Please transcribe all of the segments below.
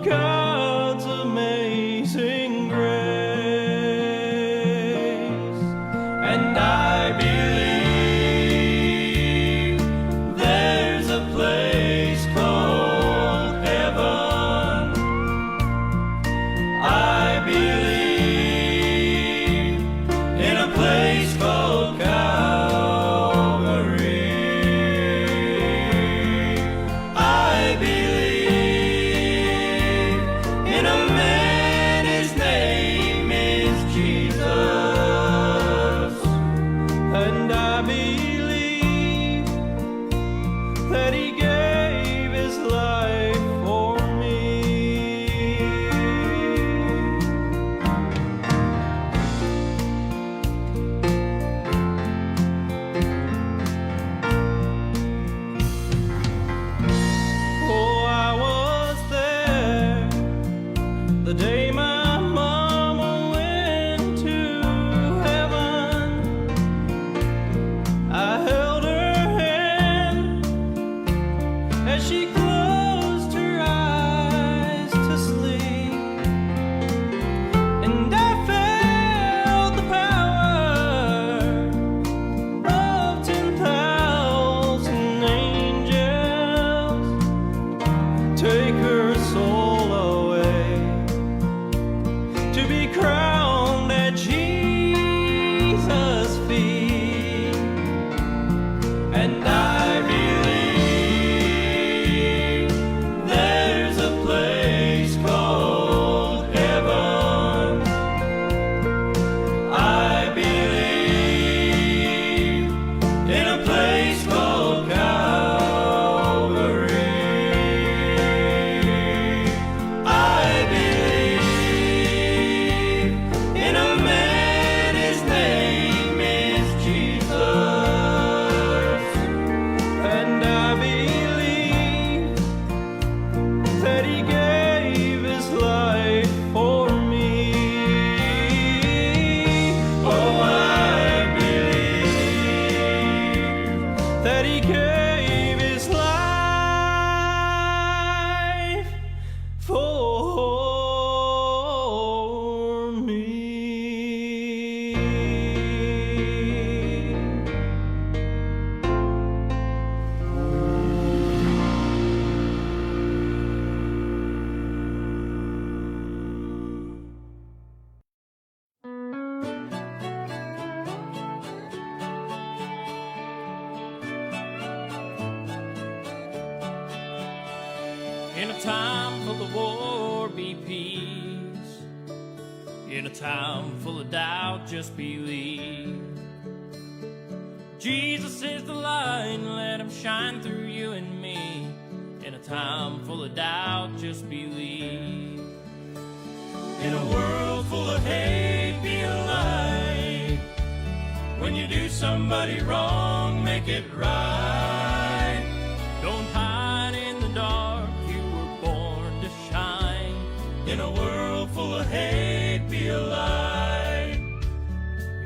God's amazing grace. And I believe there's a place called heaven. I believe in a place called Calvary. I believe in a man, his name is Jesus. And I believe that he gave his life for me. Oh, I was there the day my mama went to heaven. I held her hand as she closed her eyes to sleep, and I felt the power of 10,000 angels take her soul away to be crowned at Jesus' feet. And I believe there's a place called heaven. I believe in a place called Calvary. I believe in a man, his name is Jesus. And I believe that he gave his life for me. Oh, I believe that he gave his life for me. In a time full of war, be peace. In a time full of doubt, just believe. Jesus is the light, let him shine through you and me. In a time full of doubt, just believe. In a world full of hate, be a light. When you do somebody wrong, make it right. Don't hide in the dark, you were born to shine. In a world full of hate, be a light.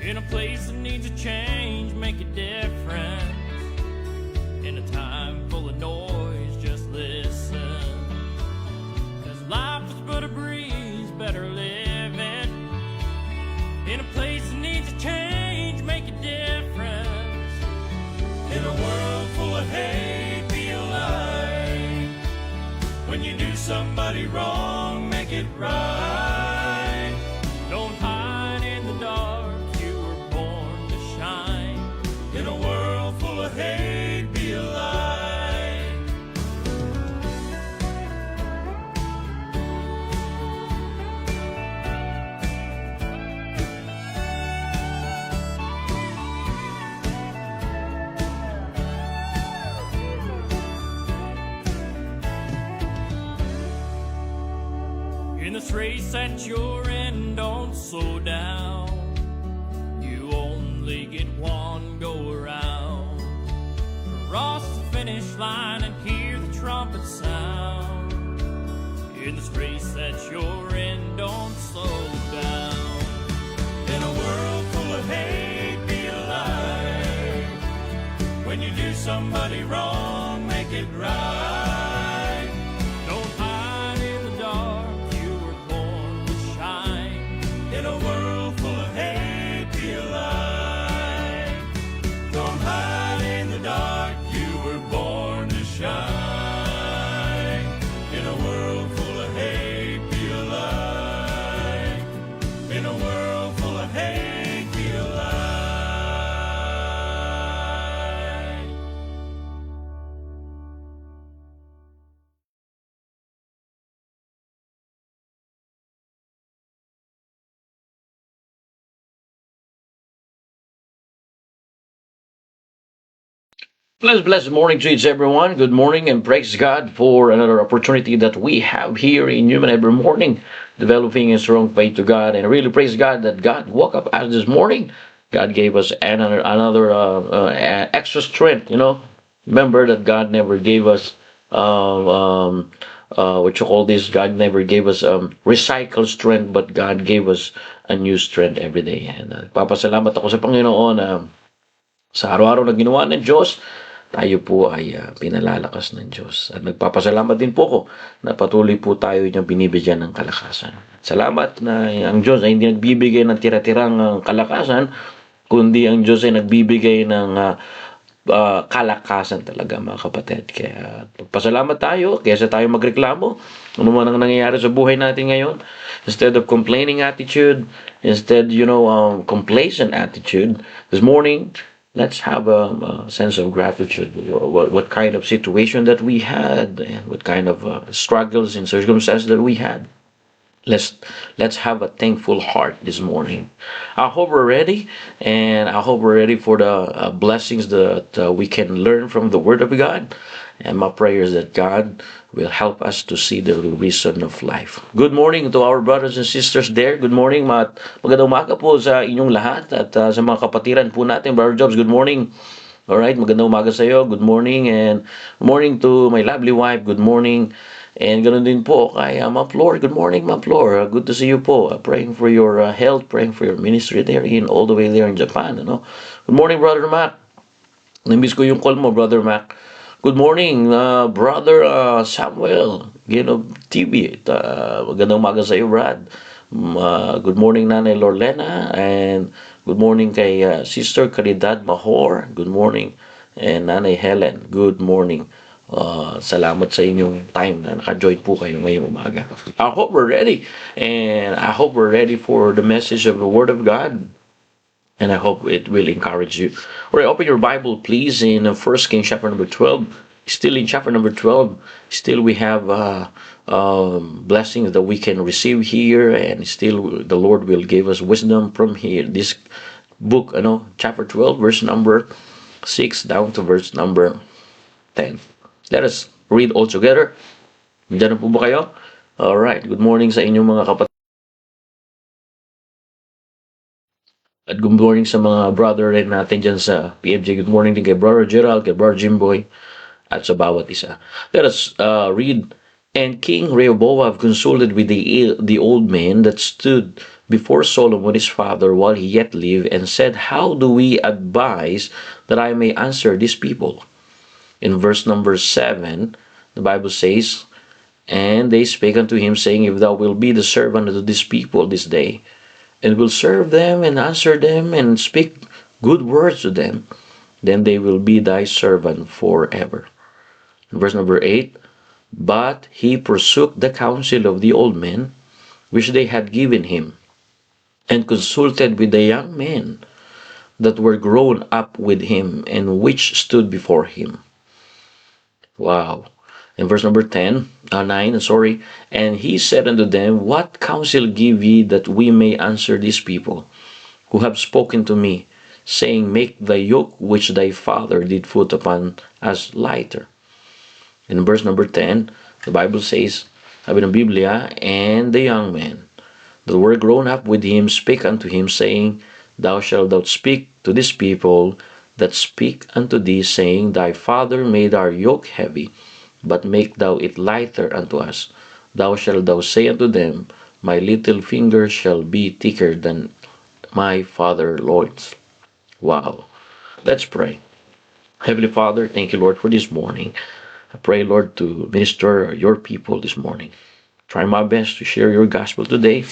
In a place that needs a change, make a difference. In a time full of noise, just listen. 'Cause life is but a breeze, better live it. In a place that needs a change, make a difference. In a world full of hate, be a light. When you do somebody wrong, make it right. Don't hide in the dark, you were born to shine. In a world full of hate, be a light. In this race that you're in, don't slow down. You only get one go around. Cross the finish line and hear the trumpet sound. In this race that you're in, don't slow down. In a world full of hate, be a light. When you do somebody wrong, make it right. Don't hide in the dark, Blessed morning to each everyone. Good morning and praise God for another opportunity that we have here in Human every morning, developing a strong faith to God. And I really praise God that God woke up us this morning. God gave us another extra strength. Remember that God never gave us what you call this. God never gave us recycled strength, but God gave us a new strength every day. And papasalamat ako sa Panginoon sa araw-araw na ginawa ng Diyos, tayo po ay pinalalakas ng Diyos. At nagpapasalamat din po ako na patuloy po tayo niyang binibigyan ng kalakasan. Salamat na ang Diyos ay hindi nagbibigay ng tira-tirang kalakasan, kundi ang Diyos ay nagbibigay ng kalakasan talaga, mga kapatid. Kaya pasalamat tayo, kaysa tayo magreklamo, ano man ang nangyayari sa buhay natin ngayon. Instead of complaining attitude, instead, complacent attitude, this morning, let's have a sense of gratitude. What kind of situation that we had, and what kind of struggles and circumstances that we had. Let's have a thankful heart this morning. I hope we're ready, and I hope we're ready for the blessings that we can learn from the Word of God. And my prayer is that God will help us to see the reason of life. Good morning to our brothers and sisters there. Good morning, magandang umaga po sa inyong lahat at sa mga kapatiran po natin. Brother Jobs, good morning. Alright, magandang umaga sa iyo. Good morning, and good morning to my lovely wife. Good morning. And ganoon din po kay Ma'am Flor. Good morning, Ma'am Flor. Good to see you po. Praying for your health, praying for your ministry there all the way there in Japan. Good morning, Brother Mac. Namiss ko yung call mo, Brother Mac. Good morning, Brother Samuel, TV. Magandang umaga sa iyo, Brad. Good morning, Nanay Lorlena. And good morning kay Sister Caridad Mahor. Good morning. And Nanay Helen, good morning. Salamat sa inyong time na naka-join po kayo ngayong umaga. I hope we're ready. And I hope we're ready for the message of the Word of God. And I hope it will encourage you. All right, open your Bible, please, in 1 Kings chapter number 12. Still in chapter number 12, still we have blessings that we can receive here, and still the Lord will give us wisdom from here. This book, chapter 12, verse number 6 down to verse number 10. Let us read all together. Diyan na po ba kayo? All right, good morning sa inyong mga kapatid. At good morning sa mga brother rin natin dyan sa PFJ. Good morning din kay Brother Gerald, kay Brother Jimboy, at sa bawat isa. Let us read. And King Rehoboam consulted with the old men that stood before Solomon his father while he yet lived, and said, How do we advise that I may answer these people? In verse number 7, the Bible says, And they spake unto him, saying, If thou wilt be the servant of this people this day, and will serve them and answer them and speak good words to them, then they will be thy servant forever. Verse number 8, But he forsook the counsel of the old men, which they had given him, and consulted with the young men that were grown up with him, and which stood before him. Wow. In verse number 9, And he said unto them, What counsel give ye that we may answer these people, who have spoken to me, saying, Make the yoke which thy father did put upon us lighter? In verse number 10, the Bible says, sabi ng Biblia, And the young men that were grown up with him spake unto him, saying, Thou shalt thou speak to these people that speak unto thee, saying, Thy father made our yoke heavy, but make thou it lighter unto us. Thou shalt thou say unto them, My little finger shall be thicker than my father Lord's. Wow. Let's pray. Heavenly Father, thank you, Lord, for this morning. I pray, Lord, to minister your people this morning. Try my best to share your gospel today.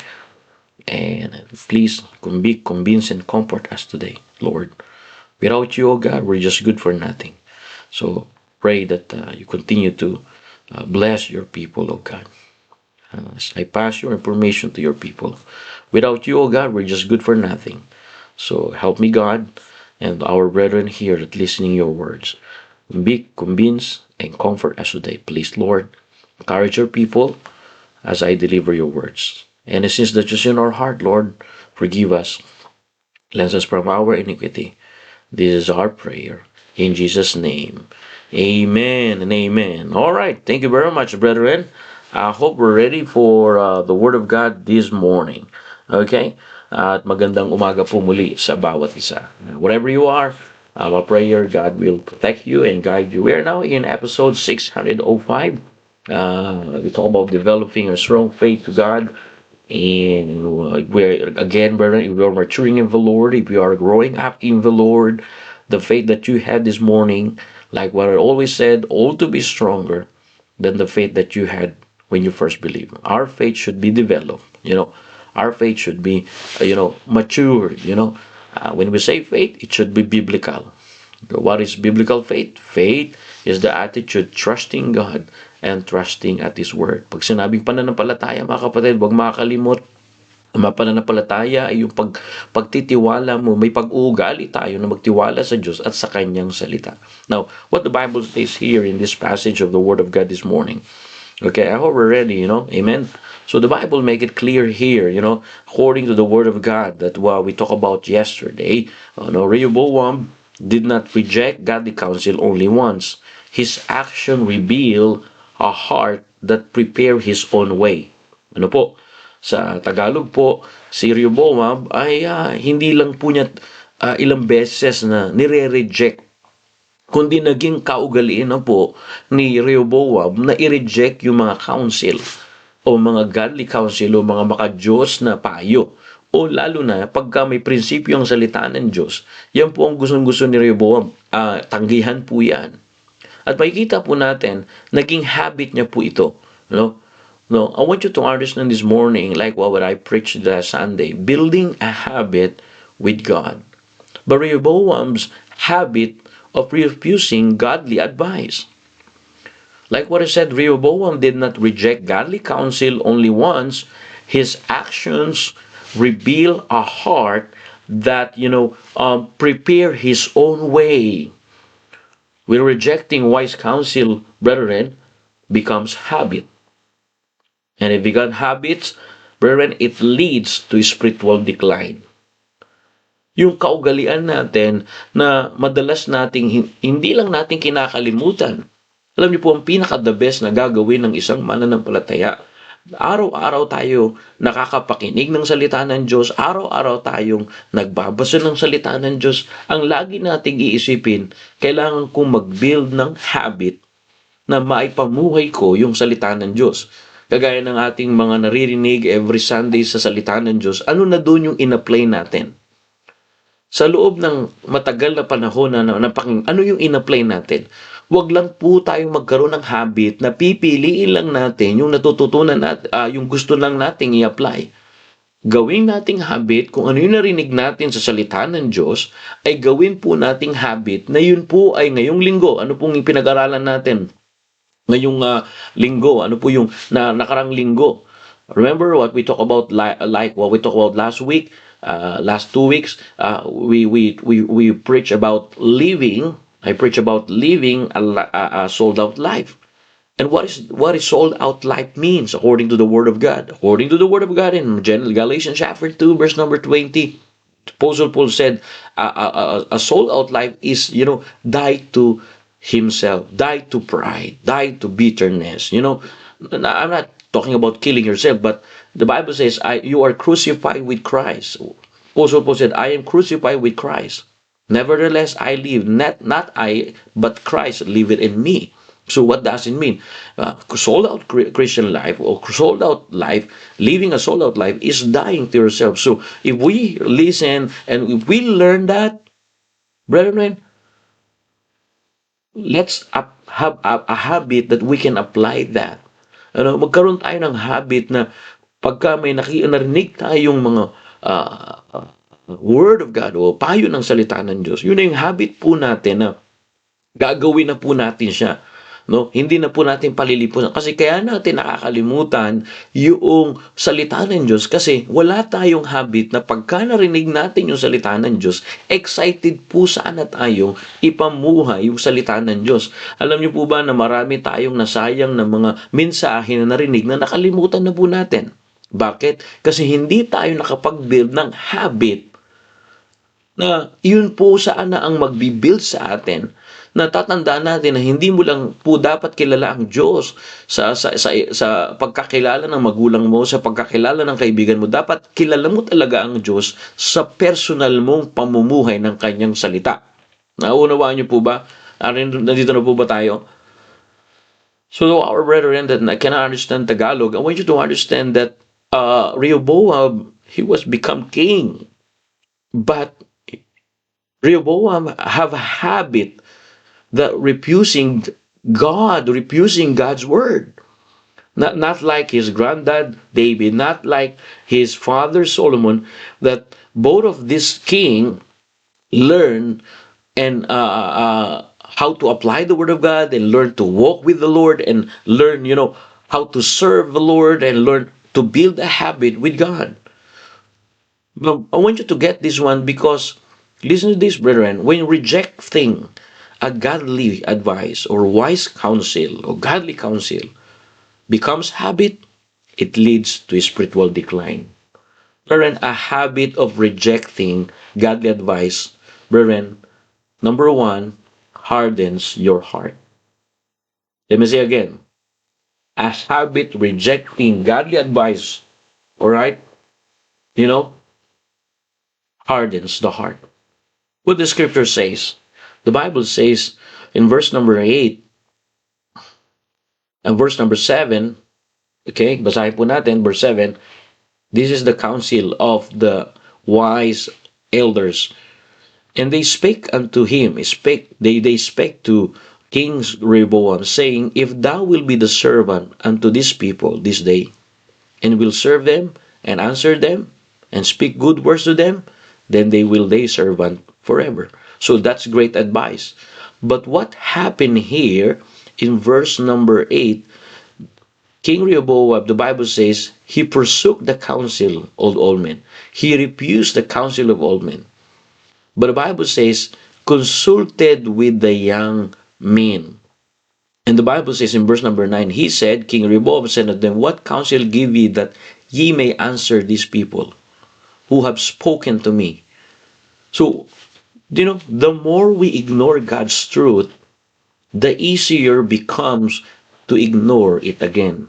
And please convince and comfort us today, Lord. Without you, oh God, we're just good for nothing. So pray that you continue to bless your people, oh God. As I pass your information to your people. Without you, oh God, we're just good for nothing. So help me, God, and our brethren here that listening your words. Be convinced and comfort us today. Please, Lord, encourage your people as I deliver your words. And the sins that is in our heart, Lord, forgive us. Cleanse us from our iniquity. This is our prayer. In Jesus' name. Amen and amen. All right. Thank you very much, brethren. I hope we're ready for the Word of God this morning. Okay? At magandang umaga po muli sa bawat isa. Whatever you are, a prayer, God will protect you and guide you. We are now in episode 605. We talk about developing a strong faith to God. And we're, again, brethren, if we are maturing in the Lord, if you are growing up in the Lord, the faith that you had this morning, like what I always said, all to be stronger than the faith that you had when you first believed. Our faith should be developed, Our faith should be, matured, When we say faith, it should be biblical. What is biblical faith? Faith is the attitude trusting God and trusting at His Word. Pag sinabing pananampalataya, mga kapatid, huwag makakalimot. Ang pananampalataya ay yung pagtitiwala mo, may pag-uugali tayo na magtiwala sa Diyos at sa Kanyang salita. Now, what the Bible says here in this passage of the Word of God this morning. Okay, I hope we're ready, Amen. So the Bible make it clear here, according to the Word of God that what we talked about yesterday, Rehoboam did not reject godly counsel only once. His action revealed a heart that prepared his own way. Ano po? Sa Tagalog po, si Rehoboam ay hindi lang po niya ilang beses na nire-reject, kundi naging kaugalian na po ni Rehoboam na i-reject yung mga counsel o mga godly counsel o mga maka-Diyos na payo. O lalo na pagka may prinsipyo ang salita ng Diyos, yan po ang gustong-gusto ni Rehoboam. Tanggihan po yan. At makikita po natin, naging habit niya po ito. No, I want you to understand this morning, like what I preached last Sunday, building a habit with God. But Rehoboam's habit of refusing godly advice. Like what I said, Rehoboam did not reject godly counsel only once. His actions reveal a heart that, prepare his own way. When rejecting wise counsel, brethren, becomes habit. And if we got habits, brethren, it leads to spiritual decline. Yung kaugalian natin na madalas nating hindi lang natin kinakalimutan. Alam niyo po, ang pinaka-the best na gagawin ng isang mananampalataya, araw-araw tayo nakakapakinig ng salita ng Diyos, araw-araw tayong nagbabasa ng salita ng Diyos. Ang lagi nating iisipin, kailangan kong mag-build ng habit na maipamuhay ko yung salita ng Diyos. Kagaya ng ating mga naririnig every Sunday sa salita ng Diyos, ano na doon yung in-apply natin? Sa loob ng matagal na panahon ano yung in-apply natin? Huwag lang po tayong magkaroon ng habit na pipiliin lang natin yung natututunan natin, yung gusto lang nating i-apply. Gawin nating habit, kung ano yung narinig natin sa salita ng Diyos, ay gawin po nating habit na yun po ay ngayong linggo. Ano pong pinag-aralan natin ngayong linggo? Ano po yung nakarang linggo? Remember what we talk about, like what we talk about last week, last 2 weeks, we preach about living. I preach about living a sold out life. And what is sold out life means according to the Word of God? According to the Word of God in Galatians chapter 2 verse number 20, Apostle Paul said, a sold out life is, die to himself, die to pride, die to bitterness. I'm not talking about killing yourself, but the Bible says, you are crucified with Christ. Apostle Paul said, I am crucified with Christ. Nevertheless, I live, not I, but Christ liveth in me. So what does it mean? Sold out Christian life or sold out life, living a sold out life is dying to yourself. So if we listen and if we learn that, brethren, let's have a habit that we can apply that. Magkaroon tayo ng habit na pagka may narinig tayong mga Word of God o payo ng salita ng Diyos, yun na yung habit po natin na gagawin na po natin siya. Hindi na po natin palilipunan. Kasi kaya natin nakakalimutan yung salita ng Diyos kasi wala tayong habit na pagka narinig natin yung salita ng Diyos, excited po sana tayong ipamuhay yung salita ng Diyos. Alam niyo po ba na marami tayong nasayang na mga mensahe na narinig na nakalimutan na po natin? Bakit? Kasi hindi tayo nakapag-build ng habit na yun po sana ang magbibuild sa atin natatandaan natin na hindi mo lang po dapat kilala ang Diyos sa pagkakilala ng magulang mo, sa pagkakilala ng kaibigan mo. Dapat kilala mo talaga ang Diyos sa personal mong pamumuhay ng kanyang salita. Naunawaan niyo po ba? Nandito na po ba tayo? So our brethren that cannot understand Tagalog, I want you to understand that Rehoboam, he was become king. But Rehoboam have a habit that refusing God's word. Not like his granddad David, not like his father Solomon, that both of this king learn and how to apply the word of God and learn to walk with the Lord and learn, how to serve the Lord and learn to build a habit with God. But I want you to get this one because, listen to this, brethren, when rejecting a godly advice or wise counsel or godly counsel becomes habit, it leads to a spiritual decline. Brethren, a habit of rejecting godly advice, brethren, number one, hardens your heart. Let me say again, a habit rejecting godly advice, all right, hardens the heart. What the scripture says, the Bible says in verse number 8 and verse number 7, okay, basahin po natin, verse 7, this is the counsel of the wise elders. And they spake unto him, they spake to King Rehoboam, saying, if thou wilt be the servant unto this people this day, and will serve them, and answer them, and speak good words to them, then they will thy servant forever. So that's great advice. But what happened here in verse number 8, King Rehoboam, the Bible says, he forsook the counsel of all men. He refused the counsel of all men. But the Bible says, consulted with the young men. And the Bible says in verse number 9, he said, King Rehoboam said unto them, what counsel give ye that ye may answer these people who have spoken to me? So, the more we ignore God's truth, the easier becomes to ignore it again.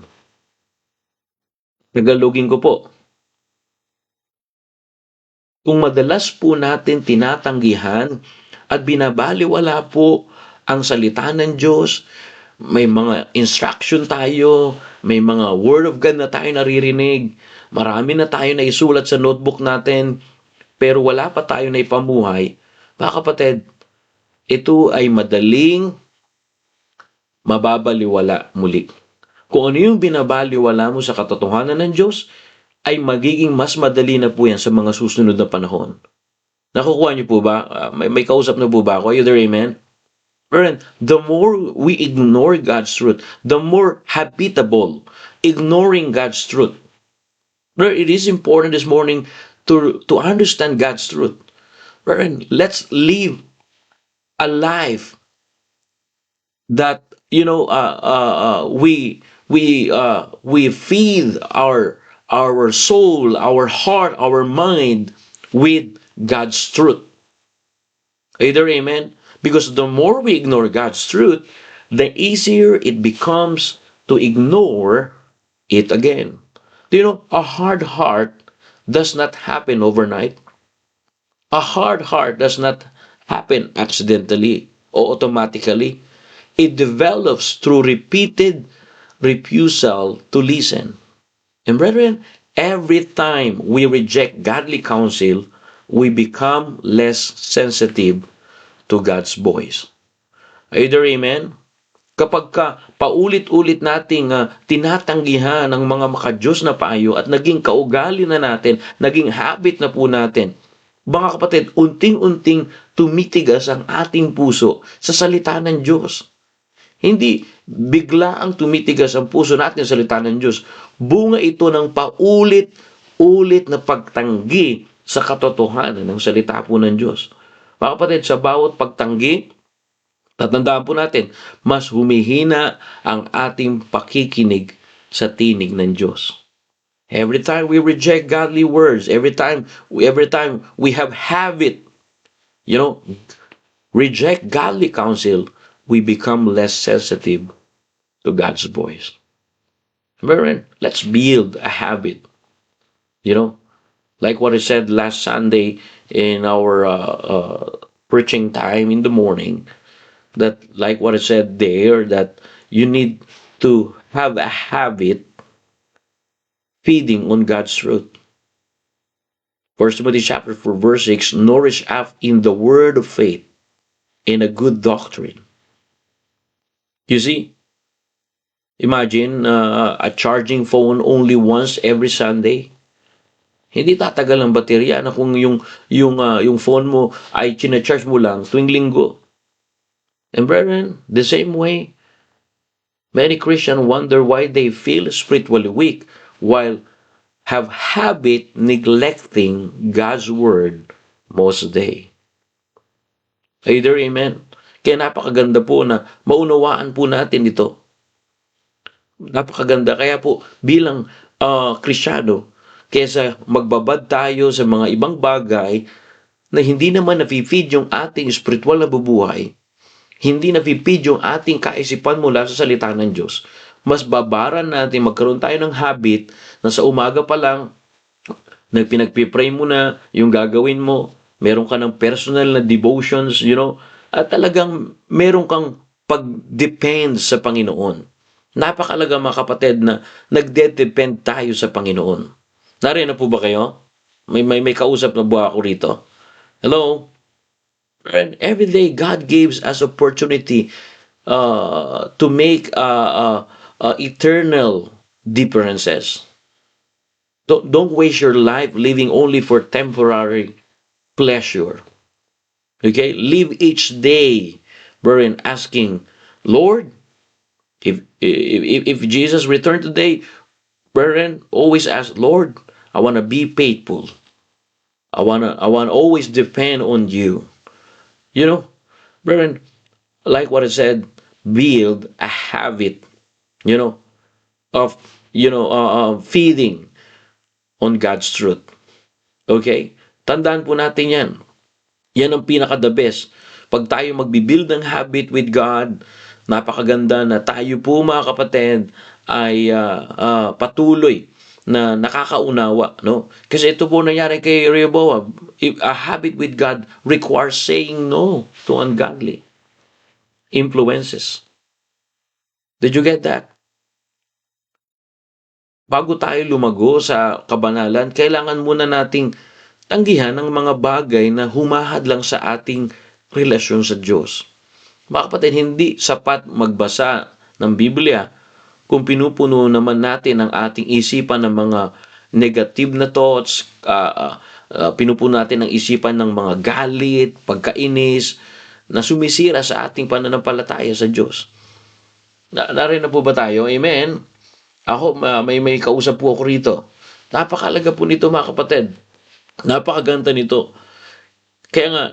Tagalogin ko po. Kung madalas po natin tinatanggihan at binabaliwala po ang salita ng Diyos, may mga instruction tayo, may mga word of God na tayo naririnig, marami na tayo na isulat sa notebook natin, pero wala pa tayo na ipamuhay, mga kapatid, ito ay madaling mababaliwala muli. Kung ano yung binabaliwala mo sa katotohanan ng Diyos, ay magiging mas madali na po yan sa mga susunod na panahon. Nakukuha niyo po ba? May kausap na po ba ako? Are you there, amen? Friend, the more we ignore God's truth, the more habitable ignoring God's truth. It is important this morning to understand God's truth. Friend, let's live a life that we feed our soul, our heart, our mind with God's truth. Either amen? Because the more we ignore God's truth, the easier it becomes to ignore it again. A hard heart does not happen overnight. A hard heart does not happen accidentally or automatically. It develops through repeated refusal to listen. And brethren, every time we reject godly counsel, we become less sensitive to God's voice. Either amen? Kapag paulit-ulit nating tinatanggihan ng mga makadiyos na payo at naging kaugali na natin, naging habit na po natin, mga kapatid, unting-unting tumitigas ang ating puso sa salita ng Diyos. Hindi bigla ang tumitigas ang puso natin sa salita ng Diyos. Bunga ito ng paulit-ulit na pagtanggi sa katotohanan ng salita po ng Diyos. Mga kapatid, sa bawat pagtanggi, tatandaan po natin, mas humihina ang ating pakikinig sa tinig ng Diyos. Every time we reject godly words, every time we have habit, reject godly counsel, we become less sensitive to God's voice. Brethren, let's build a habit. You know, like what I said last Sunday in our preaching time in the morning, that like what I said there, that you need to have a habit feeding on God's truth. First Timothy chapter 4, verse 6, nourish up in the word of faith, in a good doctrine. You see, imagine a charging phone only once every Sunday. Hindi tatagal ang baterya na kung yung phone mo ay chine-charge mo lang tuwing linggo. And brethren, the same way, many Christians wonder why they feel spiritually weak while have habit neglecting God's word most day. Either amen. Kaya napakaganda po na maunawaan po natin ito. Napakaganda. Kaya po bilang Kristyano, kaysa magbabad tayo sa mga ibang bagay na hindi naman nafe-feed yung ating spiritual na bubuhay, hindi nafe-feed yung ating kaisipan mula sa salita ng Diyos, mas babaran natin magkaroon tayo ng habit na sa umaga pa lang, pinagpipray mo na yung gagawin mo, meron ka ng personal na devotions, at talagang meron kang pag-depend sa Panginoon. Napakalaga mga kapatid na nagde-depend tayo sa Panginoon. Nariyan na po ba kayo? May kausap na ba ako rito? Hello? And every day, God gives us opportunity to make eternal differences. Don't waste your life living only for temporary pleasure. Okay? Live each day, brethren, asking, Lord, if Jesus returned today, brethren, always ask, Lord, I want to be faithful. I want to always depend on you. Brethren, like what I said, build a habit, of, feeding on God's truth. Okay? Tandaan po natin yan. Yan ang pinaka-the best. Pag tayo magbibuild ng habit with God, napakaganda na tayo po mga kapatid ay patuloy na nakakaunawa, no? Kasi ito po nangyari kay Rehoboam. A habit with God requires saying no to ungodly influences. Did you get that? Bago tayo lumago sa kabanalan, kailangan muna nating tanggihan ang mga bagay na humahad lang sa ating relasyon sa Diyos. Mga kapatid, hindi sapat magbasa ng Biblia kung pinupuno naman natin ang ating isipan ng mga negative na thoughts, pinupuno natin ang isipan ng mga galit, pagkainis, na sumisira sa ating pananampalataya sa Diyos. Narin na po ba tayo? Amen? Ako, may kausap po ako rito. Napakalaga po nito mga kapatid. Napakaganda nito. Kaya nga,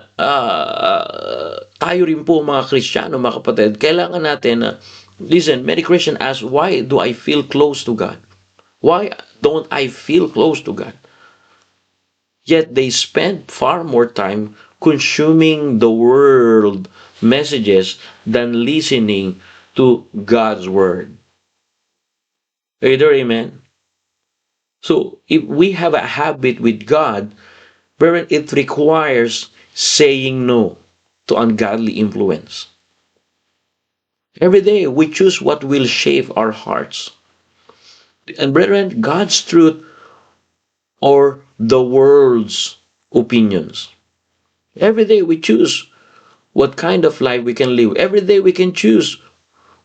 tayo rin po mga Kristiyano, mga kapatid, kailangan natin listen, many Christians ask, why do I feel close to God? Why don't I feel close to God? Yet they spend far more time consuming the world messages than listening to God's word. Either amen? So, if we have a habit with God, it requires saying no to ungodly influence. Every day, we choose what will shape our hearts. And brethren, God's truth or the world's opinions. Every day, we choose what kind of life we can live. Every day, we can choose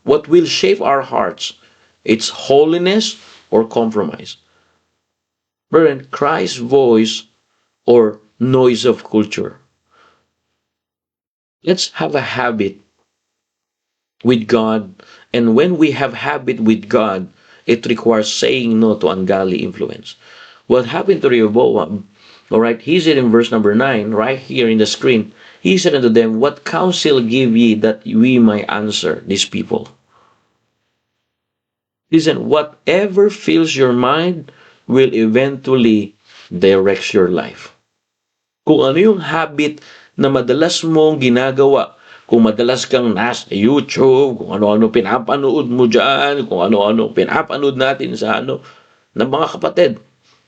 what will shape our hearts. It's holiness or compromise. Brethren, Christ's voice or noise of culture. Let's have a habit with God, and when we have habit with God, it requires saying no to ungodly influence. What happened to Rehoboam? All right, he said in verse number 9, right here in the screen, he said unto them, what counsel give ye that we may answer these people? Listen, whatever fills your mind will eventually direct your life. Kung ano yung habit na madalas mong ginagawa. Kung madalas kang nasa YouTube, kung ano-ano pinapanood mo dyan, kung ano-ano pinapanood natin sa ng mga kapatid,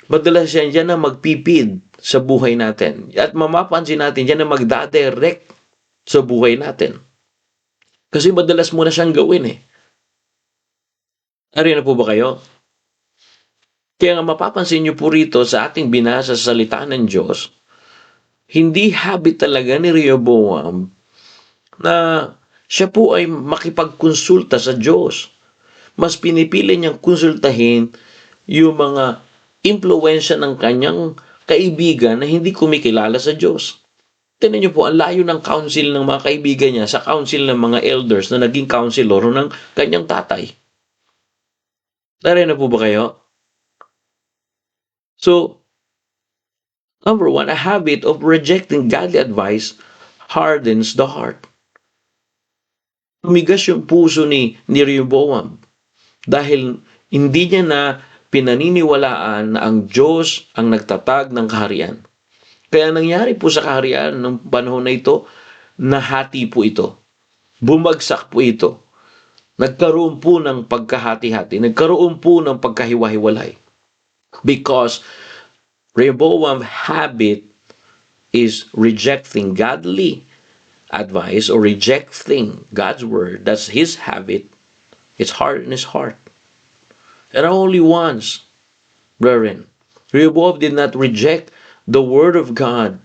madalas yan na magpipid sa buhay natin. At mamapansin natin yan na magdadirect sa buhay natin. Kasi madalas mo na siyang gawin eh. Ariyan na po ba kayo? Kaya nga mapapansin niyo po rito sa ating binasa sa salita ng Diyos, hindi habit talaga ni Rehoboam na siya po ay makipagkonsulta sa Diyos. Mas pinipili niyang konsultahin yung mga impluensya ng kanyang kaibigan na hindi kumikilala sa Diyos. Tignan niyo po, ang layo ng council ng mga kaibigan niya sa council ng mga elders na naging counselor ng kanyang tatay. Nariyan na po ba kayo? So, number one, a habit of rejecting godly advice hardens the heart. Tumigas yung puso ni Rehoboam dahil hindi niya na pinaniniwalaan na ang Diyos ang nagtatag ng kaharian. Kaya nangyari po sa kaharian ng panahon na ito, nahati po ito. Bumagsak po ito. Nagkaroon po ng pagkahati-hati. Nagkaroon po ng pagkahiwa-hiwalay. Because Rehoboam's habit is rejecting godly advice or rejecting God's word. That's his habit. It's hard in his heart. And only once, brethren, Rehoboam did not reject the word of God,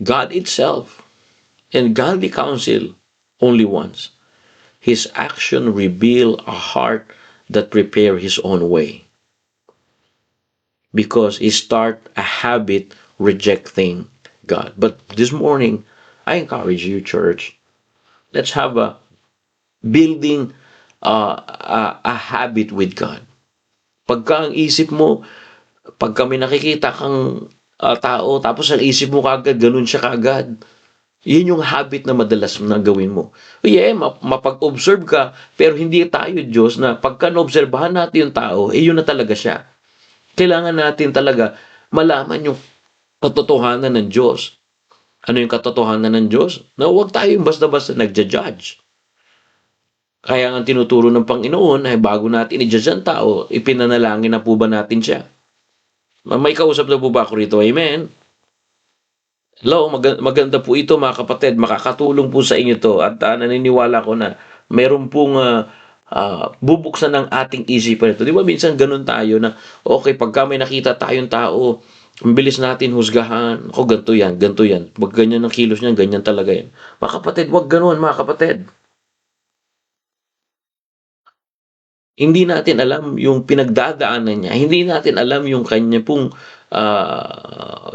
God itself, and godly counsel only once. His action revealed a heart that prepared his own way. Because he started a habit rejecting God. But this morning, I encourage you, church, let's have a building a habit with God. Pagka ang isip mo, pag kami nakikita kang tao, tapos ang isip mo kagad, ganun siya kagad. Yun yung habit na madalas na gawin mo. Yeah, mapag-observe ka, pero hindi tayo Diyos na pagka naobserbahan natin yung tao, yun na talaga siya. Kailangan natin talaga malaman yung katotohanan ng Diyos. Ano yung katotohanan ng Diyos? Na huwag tayong basta-basta nagja-judge. Kaya ang tinuturo ng Panginoon ay bago natin i-judge ang tao, ipinanalangin na po ba natin siya? May kausap na po ba ako rito? Amen? Hello, maganda po ito mga kapatid. Makakatulong po sa inyo to. At naniniwala ko na mayroon pong bubuksan ng ating isipan ito. Di ba minsan ganun tayo na, okay, pagka may nakita tayong tao, ang bilis natin husgahan. Ako, ganito yan, ganito yan. Wag ganyan ang kilos niyan, ganyan talaga yan. Mga kapatid, wag ganun mga kapatid. Hindi natin alam yung pinagdadaanan niya. Hindi natin alam yung kanya pong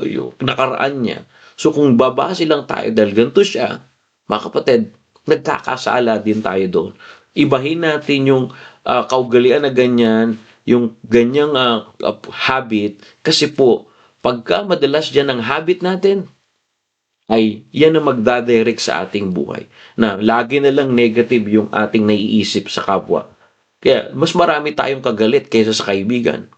yung nakaraan niya. So kung babase lang tayo dahil ganito siya, mga kapatid, nagkakasala din tayo doon. Ibahin natin yung kaugalian na ganyan, yung ganyang habit, kasi po, pagka madalas dyan ang habit natin, ay yan ang magdadirect sa ating buhay. Na lagi na lang negative yung ating naiisip sa kapwa. Kaya mas marami tayong kagalit kaysa sa kaibigan.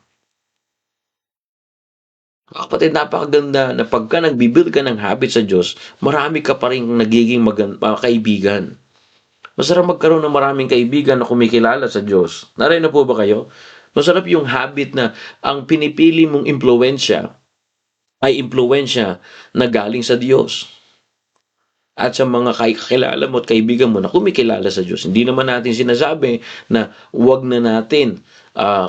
Kapatid, napakaganda na pagka nagbibuild ka ng habit sa Diyos, marami ka pa rin nagiging kaibigan. Masarap magkaroon ng maraming kaibigan na kumikilala sa Diyos. Narinig na po ba kayo? Masarap yung habit na ang pinipili mong impluensya ay impluensya na galing sa Diyos. At sa mga kakilala mo at kaibigan mo na kumikilala sa Diyos. Hindi naman natin sinasabi na huwag na natin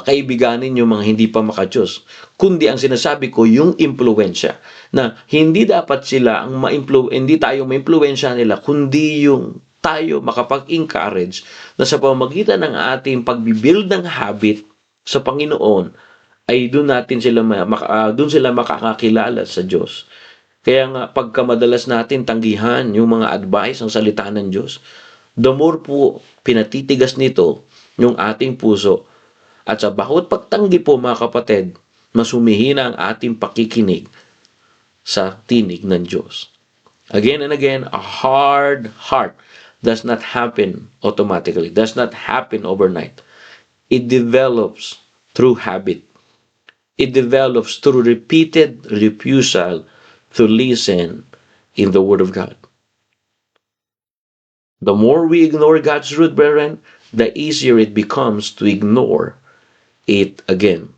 kaibiganin yung mga hindi pa maka-Diyos. Kundi ang sinasabi ko, yung impluensya. Na hindi dapat sila hindi tayo ma-impluensya nila, kundi yung tayo makapag-encourage na sa pamamagitan ng ating pagbibuild ng habit sa Panginoon, ay doon sila makakakilala sa Diyos. Kaya nga, pagka madalas natin tanggihan yung mga advice ng salita ng Diyos, the more po pinatitigas nito yung ating puso. At sa bawat pagtanggi po mga kapatid, mas humihina ang ating pakikinig sa tinig ng Diyos. Again and again, a hard heart does not happen automatically, does not happen overnight. It develops through habit. It develops through repeated refusal to listen in the Word of God. The more we ignore God's truth, brethren, the easier it becomes to ignore it again.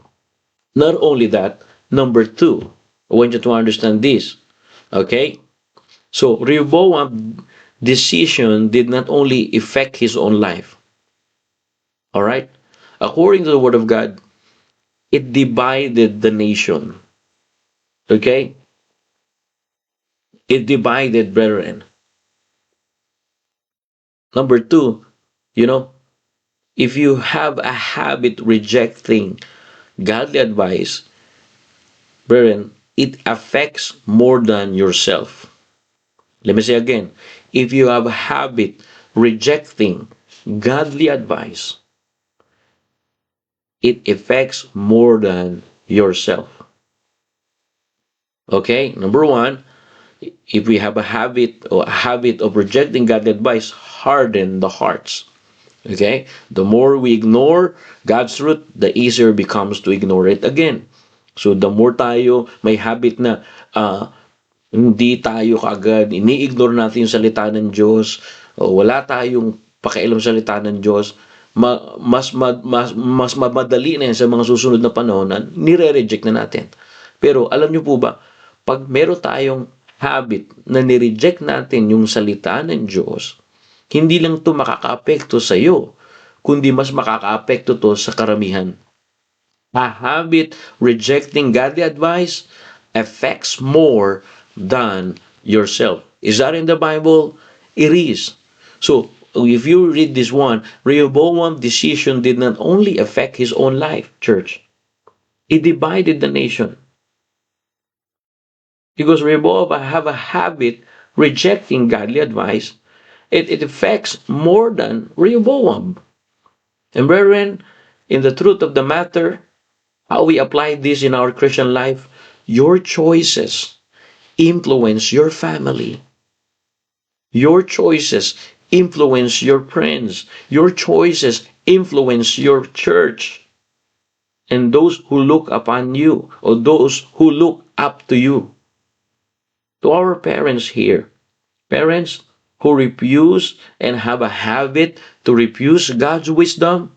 Not only that, number two, I want you to understand this. Okay? So Rehoboam's decision did not only affect his own life. Alright? According to the Word of God, it divided the nation. Okay? It divided, brethren. Number two, you know, if you have a habit rejecting godly advice, brethren, it affects more than yourself. Let me say again, if you have a habit rejecting godly advice, it affects more than yourself. Okay, number one, if we have a habit of rejecting godly advice, harden the hearts. Okay, the more we ignore God's truth, the easier it becomes to ignore it again. So the more tayo may habit na hindi tayo kaagad, ini-ignore natin yung salita ng Diyos, o wala tayong pakialam sa salita ng Diyos, mas mamadali na yan sa mga susunod na panahon na nire-reject na natin. Pero alam niyo po ba, pag meron tayong habit na nireject natin yung salita ng Diyos, hindi lang ito makaka-apekto sa iyo, kundi mas makaka-apekto to sa karamihan. A habit rejecting godly advice affects more than yourself. Is that in the Bible? It is. So, if you read this one, Rehoboam's decision did not only affect his own life, church. It divided the nation. Because Rehoboam have a habit rejecting godly advice, it affects more than Rehoboam. And brethren, in the truth of the matter, how we apply this in our Christian life, your choices influence your family. Your choices influence your friends. Your choices influence your church. And those who look upon you, or those who look up to you. To our parents here, parents who refuse and have a habit to refuse God's wisdom,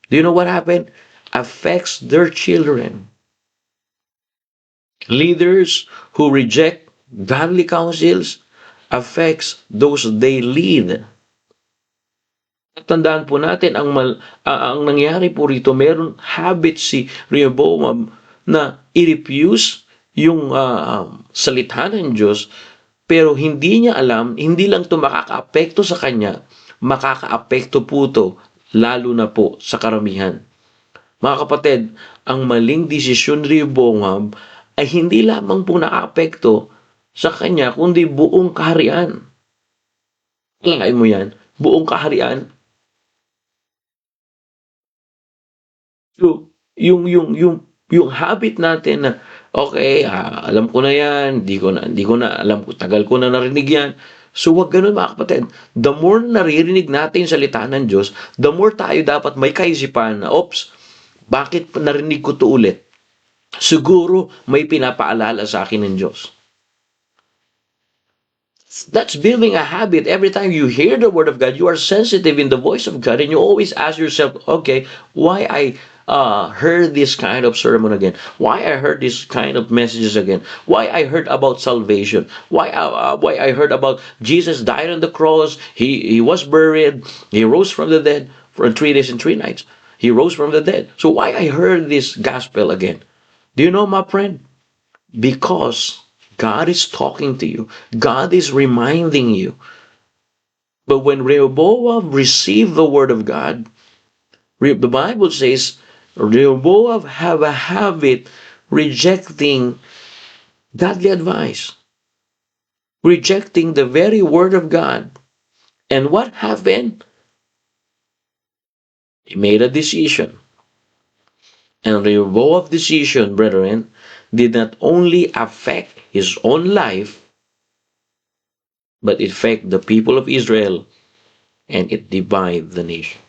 do you know what happened? Affects their children. Leaders who reject godly counsels affects those they lead. Tandaan po natin, ang nangyari po rito, meron habit si Rehoboam na i-refuse yung salita ng Diyos, pero hindi niya alam, hindi lang ito makaka-apekto sa kanya, makaka-apekto po ito, lalo na po sa karamihan. Mga kapatid, ang maling desisyon ni Rehoboam ay hindi lamang po naka-apekto sa kanya, kundi buong kaharian. Alangay mo yan, buong kaharian. So, yung habit natin na, okay, alam ko na yan, di ko na alam ko, tagal ko na narinig yan. So, wag ganun mga kapatid. The more naririnig natin yung salita ng Diyos, the more tayo dapat may kaisipan na, oops, bakit narinig ko to ulit? Siguro may pinapaalala sa akin ng Diyos. That's building a habit. Every time you hear the word of God, you are sensitive in the voice of God, and you always ask yourself, okay, why I heard this kind of sermon again? Why I heard this kind of messages again? Why I heard about salvation? Why I heard about Jesus died on the cross, he was buried, he rose from the dead for 3 days and 3 nights. He rose from the dead. So why I heard this gospel again? Do you know, my friend? Because God is talking to you. God is reminding you. But when Rehoboam received the word of God, the Bible says Rehoboam have a habit rejecting godly advice, rejecting the very word of God. And what happened? He made a decision. And Rehoboam's decision, brethren, did not only affect his own life, but it affected the people of Israel, and it divided the nation.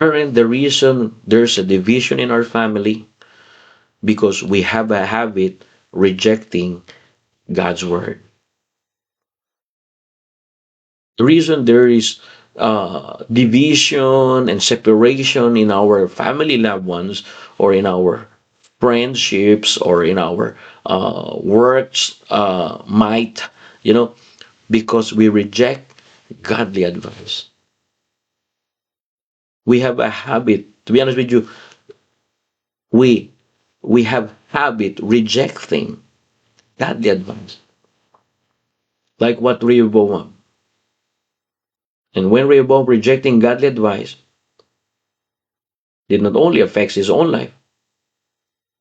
And the reason there's a division in our family, because we have a habit rejecting God's word. The reason there is division and separation in our family loved ones or in our friendships or in our works might, because we reject godly advice. We have a habit, to be honest with you, we have habit rejecting godly advice. Like what Rehoboam. And when Rehoboam rejecting godly advice, it not only affects his own life,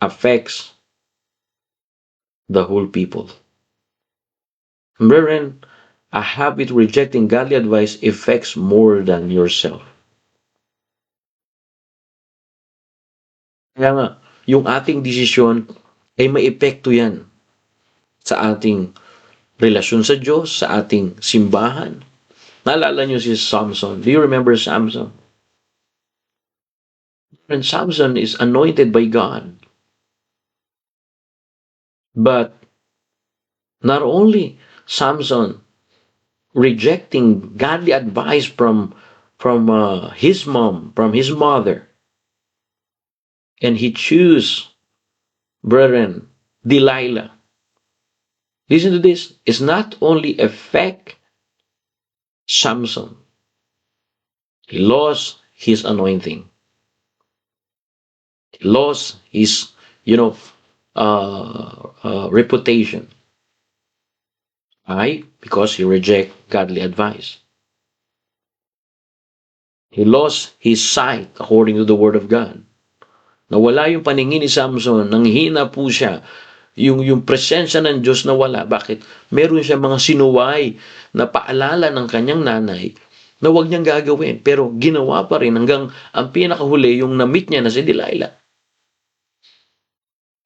affects the whole people. Brethren, a habit rejecting godly advice affects more than yourself. Kaya nga, yung ating desisyon ay may epekto yan sa ating relasyon sa Diyos, sa ating simbahan. Naalala niyo si Samson. Do you remember Samson? And Samson is anointed by God. But not only Samson rejecting godly advice from his mom, from his mother, and he choose, brethren, Delilah. Listen to this. It's not only affect Samson. He lost his anointing. He lost his, reputation. Why? Because he reject godly advice. He lost his sight according to the word of God. Nawala yung paningin ni Samson, nanghina po siya. Yung presensya ng Diyos nawala. Bakit? Meron siya mga sinuway na paalala ng kanyang nanay na huwag niyang gagawin. Pero ginawa pa rin hanggang ang pinakahuli yung na-meet niya na si Delilah.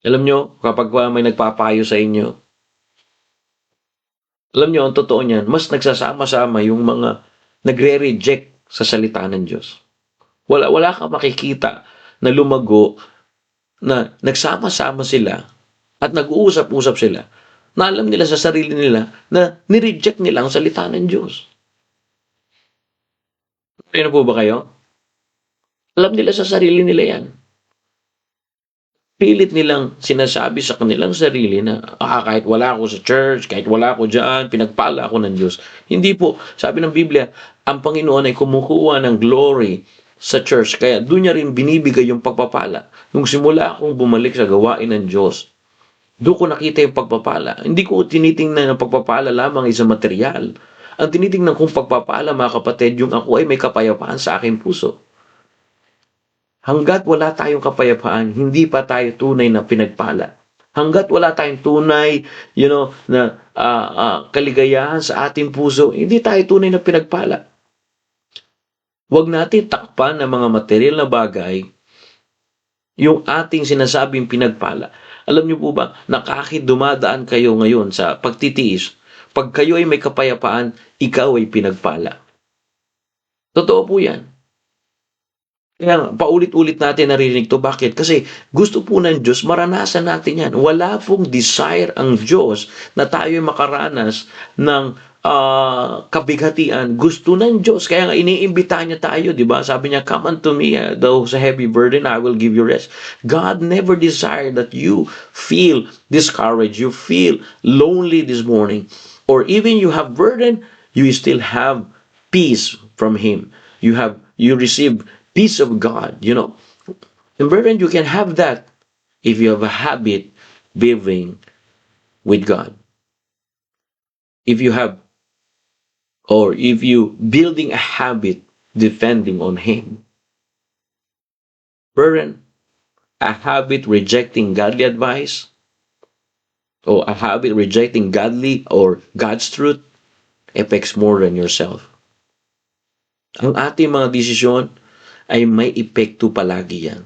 Alam nyo, kapag may nagpapayo sa inyo, alam nyo, ang totoo niyan, mas nagsasama-sama yung mga nagre-reject sa salita ng Diyos. Wala kang makikita na lumago, na nagsama-sama sila at nag-uusap-usap sila na alam nila sa sarili nila na nireject nila ang salita ng Diyos. Ano po ba kayo? Alam nila sa sarili nila yan. Pilit nilang sinasabi sa kanilang sarili na kahit wala ako sa church, kahit wala ako dyan, pinagpala ako ng Diyos. Hindi po. Sabi ng Biblia, ang Panginoon ay kumukuha ng glory sa church. Kaya doon niya rin binibigay yung pagpapala. Nung simula akong bumalik sa gawain ng Diyos, doon ko nakita yung pagpapala. Hindi ko tinitingnan ng pagpapala lamang isang material. Ang tinitingnan kong pagpapala, mga kapatid, yung ako ay may kapayapaan sa aking puso. Hanggat wala tayong kapayapaan, hindi pa tayo tunay na pinagpala. Hanggat wala tayong tunay, na kaligayahan sa ating puso, hindi tayo tunay na pinagpala. Huwag natin takpan ng mga material na bagay yung ating sinasabing pinagpala. Alam niyo po ba, na kahit dumadaan kayo ngayon sa pagtitiis, pag kayo ay may kapayapaan, ikaw ay pinagpala. Totoo po yan. Kaya paulit-ulit natin narinig to. Bakit? Kasi gusto po ng Diyos, maranasan natin yan. Wala pong desire ang Diyos na tayo makaranas ng kabighatian. Gusto ng Diyos. Kaya nga iniimbita niya tayo, di ba? Sabi niya, come unto me, those heavy burden, I will give you rest. God never desired that you feel discouraged, you feel lonely this morning, or even you have burden, you still have peace from Him. You receive peace of God, And brethren, you can have that if you have a habit living with God. If you building a habit depending on Him. Brethren, a habit rejecting godly advice, or a habit rejecting godly or God's truth, affects more than yourself. Ang ating mga desisyon ay may epekto palagi yan.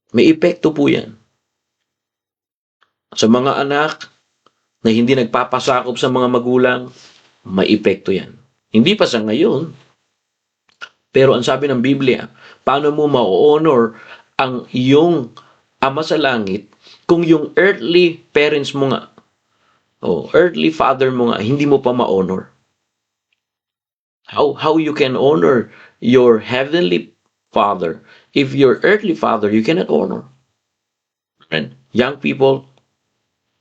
May epekto po yan. Sa mga anak na hindi nagpapasakop sa mga magulang, may epekto yan. Hindi pa sa ngayon. Pero ang sabi ng Biblia, paano mo ma-honor ang iyong Ama sa langit Kung yung earthly parents mo nga, earthly father mo nga, hindi mo pa ma-honor. How you can honor your heavenly father if your earthly father you cannot honor? And young people,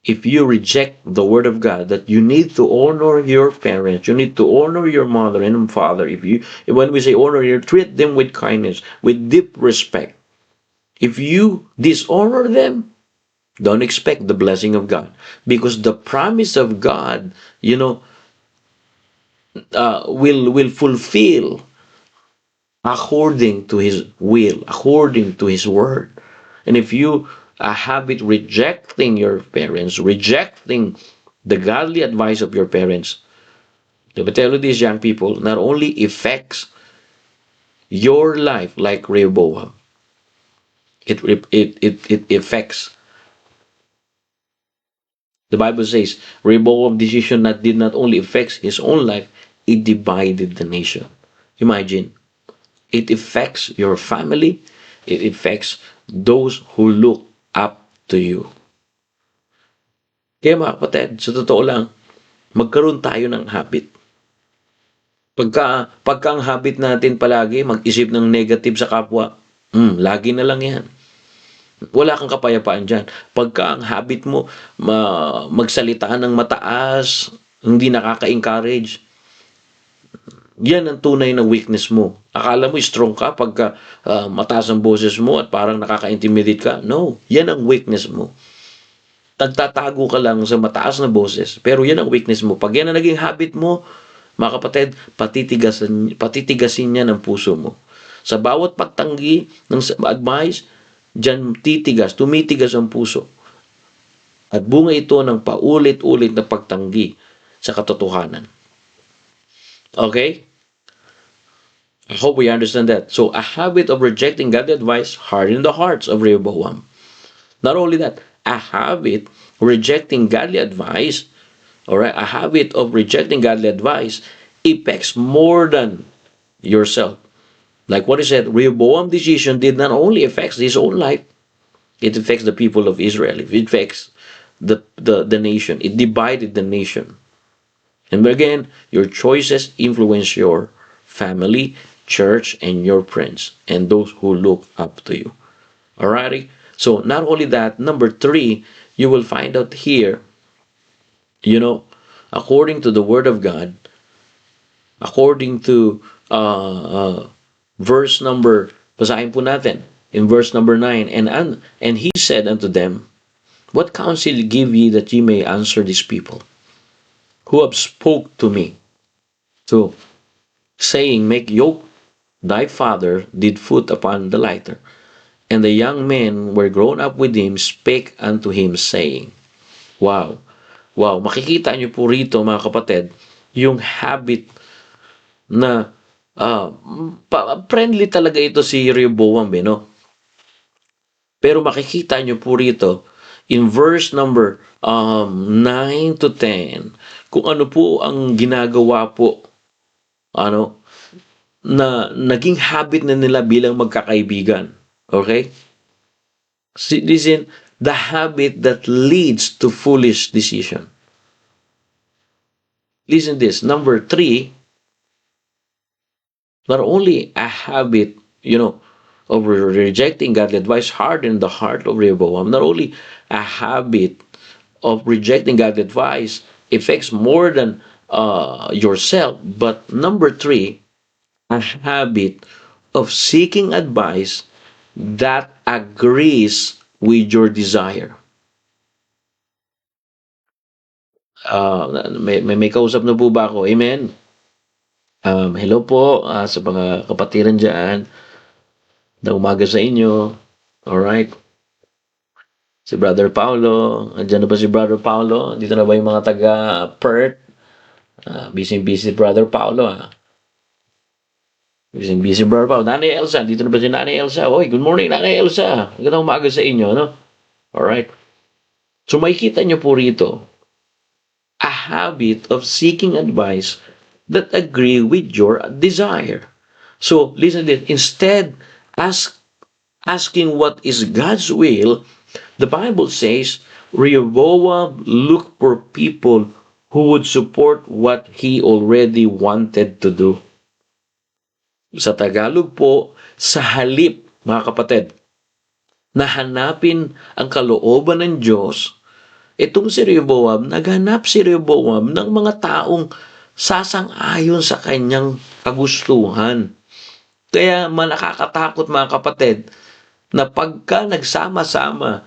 if you reject the word of God that you need to honor your parents, you need to honor your mother and father. When we say honor, you treat them with kindness, with deep respect. If you dishonor them, don't expect the blessing of God, because the promise of God, will fulfill according to His will, according to His word. And if you habit rejecting your parents, rejecting the godly advice of your parents, let me tell you this, young people, not only affects your life like Rehoboam, it affects. The Bible says Rehoboam's decision did not only affect his own life, it divided the nation. Imagine, it affects your family, it affects those who look up to you. Kaya mga kapatid, sa totoo lang, magkaroon tayo ng habit. Pagka ang habit natin palagi mag-isip ng negative sa kapwa, lagi na lang yan. Wala kang kapayapaan dyan. Pagka ang habit mo magsalita ng mataas, hindi nakaka-encourage, yan ang tunay na weakness mo. Akala mo strong ka pagka mataas ang boses mo at parang nakaka-intimidate ka. No, yan ang weakness mo. Tagtatago ka lang sa mataas na boses, pero yan ang weakness mo. Pag yan ang naging habit mo, mga kapatid, patitigasin niya ng puso mo. Sa bawat pagtanggi ng advice, diyan tumitigas ang puso. At bunga ito ng paulit-ulit na pagtanggi sa katotohanan. Okay? I hope we understand that. So, a habit of rejecting godly advice hardened the hearts of Rehoboam. Not only that, a habit rejecting godly advice, a habit of rejecting godly advice affects more than yourself. Like what he said, Rehoboam's decision did not only affect his own life, it affects the people of Israel. It affects the nation. It divided the nation. And again, your choices influence your family, church, and your friends, and those who look up to you. Alrighty? So, not only that, number 3, you will find out here, according to the Word of God, according to verse number, basahin po natin, in verse number 9, and he said unto them, what counsel give ye that ye may answer these people, who have spoke to me, saying, make yoke thy father did put upon the lighter. And the young men were grown up with him, spake unto him, saying, Wow, makikita niyo po rito mga kapatid, yung habit na friendly talaga ito si Rehoboam, no? Pero makikita niyo po rito in verse number 9 to 10 kung ano po ang ginagawa po na naging habit na nila bilang magkakaibigan. Okay? Listen, the habit that leads to foolish decision. Listen this, number 3, not only a habit, of rejecting godly advice hardened the heart of Rehoboam, not only a habit of rejecting godly advice affects more than yourself, but number 3, a habit of seeking advice that agrees with your desire. May kausap na po ba ako? Amen? Hello po sa mga kapatiran dyan. Na umaga sa inyo. Alright? Si Brother Paulo. Andyan na ba si Brother Paulo? Dito na ba yung mga taga-Perth? Busy Brother Paulo. Busy Brother Paulo. Nanay Elsa. Dito na ba si Nanay Elsa? Oy, good morning Nanay Elsa. Magandang umaga sa inyo, no? Alright? So, makikita nyo po rito a habit of seeking advice that agree with your desire. So, listen to this. Instead, asking what is God's will, The Bible says, Rehoboam looked for people who would support what he already wanted to do. Sa Tagalog po, sa halip, mga kapatid, na hanapin ang kalooban ng Diyos, itong si Rehoboam, naghanap si Rehoboam ng mga taong sasang-ayon sa kanyang kagustuhan. Kaya nakakatakot mga kapatid, na pagka nagsama-sama,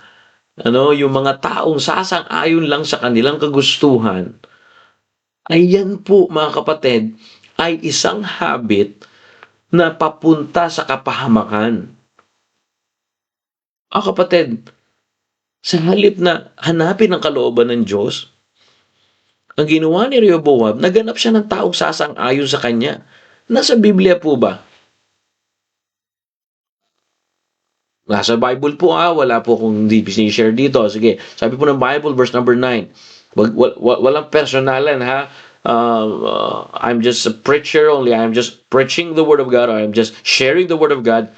yung mga taong sasang-ayon lang sa kanilang kagustuhan, ayan po mga kapatid, ay isang habit na papunta sa kapahamakan. Kapatid, sa halip na hanapin ang kalooban ng Diyos, ang ginawa ni Rehoboam, naganap siya ng taong sasang-ayon sa kanya. Nasa Biblia po ba? Nasa Bible po wala po kung hindi share dito. Sige, sabi po ng Bible, verse number 9. Walang personalan ha. I'm just a preacher only. I'm just preaching the word of God. I'm just sharing the word of God.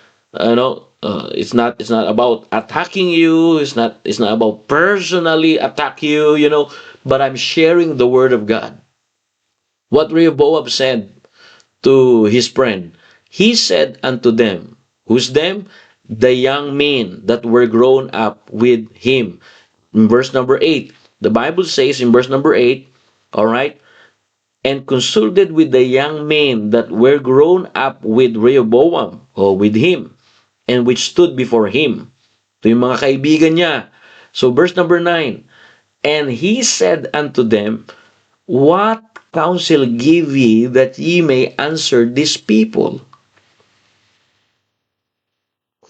It's not about attacking you. It's not about personally attack you, but I'm sharing the word of God. What Rehoboam said to his friend, he said unto them, who's them? The young men that were grown up with him. In verse number 8, the Bible says in verse number 8, all right, and consulted with the young men that were grown up with Rehoboam, or with him, and which stood before him. Ito yung mga kaibigan niya. So verse number 9, and he said unto them, what counsel give ye that ye may answer these people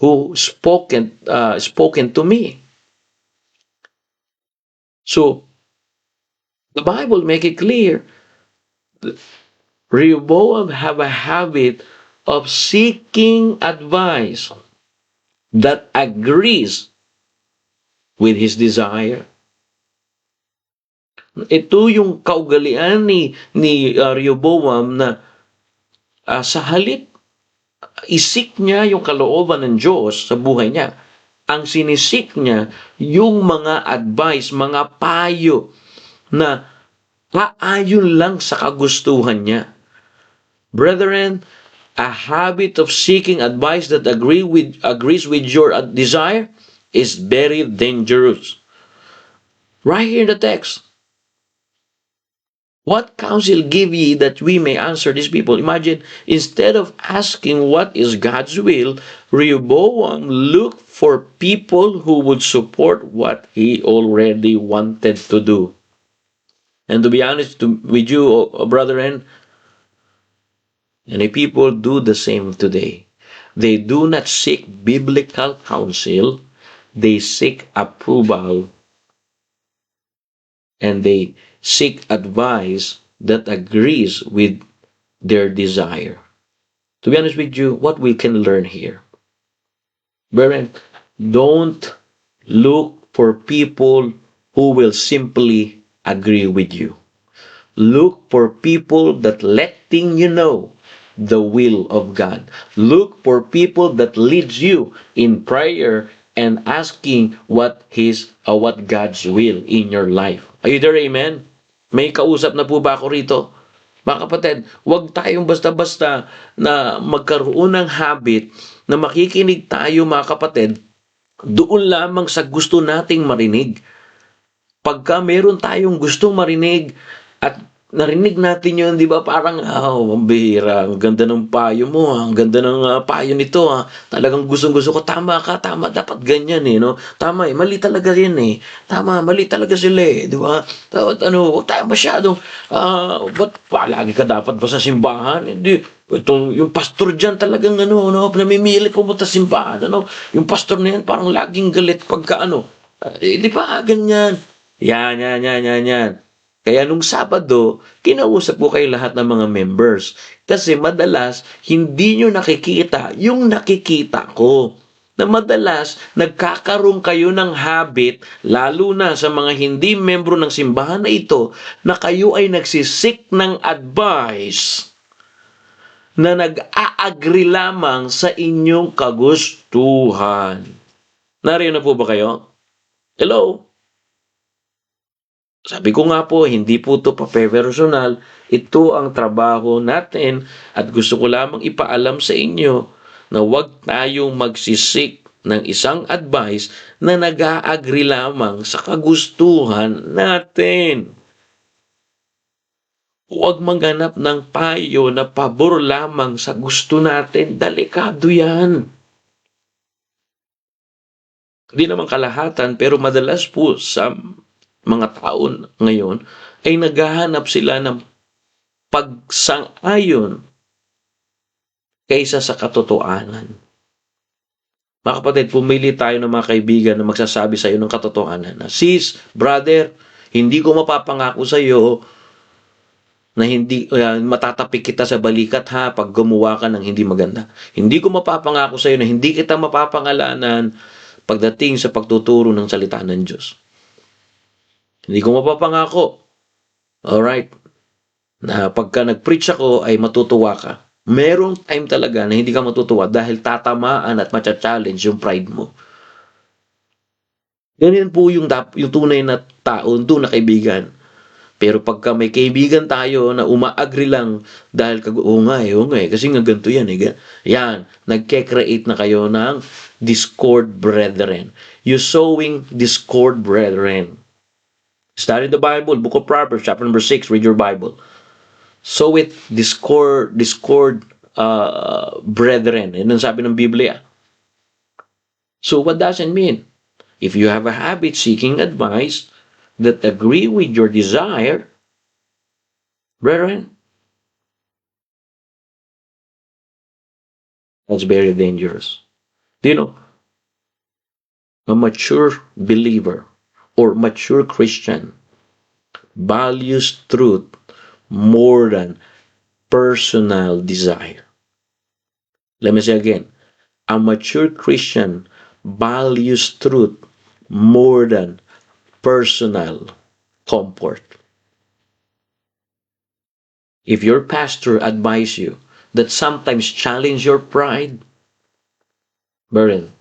who spoken to me? So the Bible make it clear, Rehoboam have a habit of seeking advice that agrees with his desire. Ito yung kaugalian ni Rehoboam na sa halip isik niya yung kalooban ng Diyos sa buhay niya, ang sinisik niya yung mga advice, mga payo na aayon lang sa kagustuhan niya. Brethren, a habit of seeking advice that agrees with your desire is very dangerous. Right here in the text, what counsel give ye that we may answer these people? Imagine, instead of asking what is God's will, Rehoboam looked for people who would support what he already wanted to do. And to be honest with you, brethren, many people do the same today. They do not seek biblical counsel, they seek approval, and they seek advice that agrees with their desire. To be honest with you, what we can learn here, brethren, don't look for people who will simply agree with you. Look for people that letting you know the will of God. Look for people that leads you in prayer and asking what God's will in your life. Are you there? Amen? May kausap na po ba ako rito? Mga kapatid, huwag tayong basta-basta na magkaroon ng habit na makikinig tayo mga kapatid doon lamang sa gusto nating marinig. Pagka meron tayong gustong marinig at narinig natin yun, di ba? Parang, ang bihira, ang ganda ng payo mo, ang ganda ng payo nito, talagang gustong-gusto ko, tama ka, tama, dapat ganyan no? Tama mali talaga yan tama, mali talaga sila di ba? Huwag tayo masyadong, ba't palagi ka dapat ba sa simbahan? Hindi, yung pastor dyan talagang namimili pumunta sa simbahan, yung pastor na yan parang laging galit pagka di ba, ganyan. Yan. Kaya nung Sabado, kinausap ko kayo lahat ng mga members. Kasi madalas, hindi nyo nakikita yung nakikita ko. Na madalas, nagkakaroon kayo ng habit, lalo na sa mga hindi membro ng simbahan na ito, na kayo ay nagsisik ng advice na nag-a-agree lamang sa inyong kagustuhan. Nariyan na po ba kayo? Hello? Sabi ko nga po, hindi po ito pa-personal. Ito ang trabaho natin at gusto ko lamang ipaalam sa inyo na huwag tayong magsisik ng isang advice na nag-a-agree lamang sa kagustuhan natin. Huwag maghanap ng payo na pabor lamang sa gusto natin. Delikado yan. Hindi naman kalahatan, pero madalas po sa mga taon ngayon ay naghahanap sila ng pagsang-ayon kaysa sa katotohanan. Mga kapatid, pumili tayo ng mga kaibigan na magsasabi sa iyo ng katotohanan. Na, sis, brother, hindi ko mapapangako sa iyo na hindi matatapik kita sa balikat ha pag gumawa ka ng hindi maganda. Hindi ko mapapangako sa iyo na hindi kita mapapangalanan pagdating sa pagtuturo ng salita ng Diyos. Hindi ko mapapangako. Alright. Na pagka nag-preach ako ay matutuwa ka. Merong time talaga na hindi ka matutuwa dahil tatamaan at matcha-challenge yung pride mo. Ganyan po yung tunay na tao, doon na kaibigan. Pero pagka may kaibigan tayo na uma-agree lang dahil oo nga eh, kasi nga ganito yan eh. Yan, nagke-create na kayo ng discord brethren. You sowing discord brethren. Study the Bible, Book of Proverbs, chapter number 6, read your Bible. Sow it, discord, brethren. Yan ang sabi ng Biblia. So what does it mean? If you have a habit seeking advice that agree with your desire, brethren, that's very dangerous. Do you know, a mature believer or mature Christian values truth more than personal desire. Let me say again, a mature Christian values truth more than personal comfort. If your pastor advises you that sometimes challenge your pride, brethren,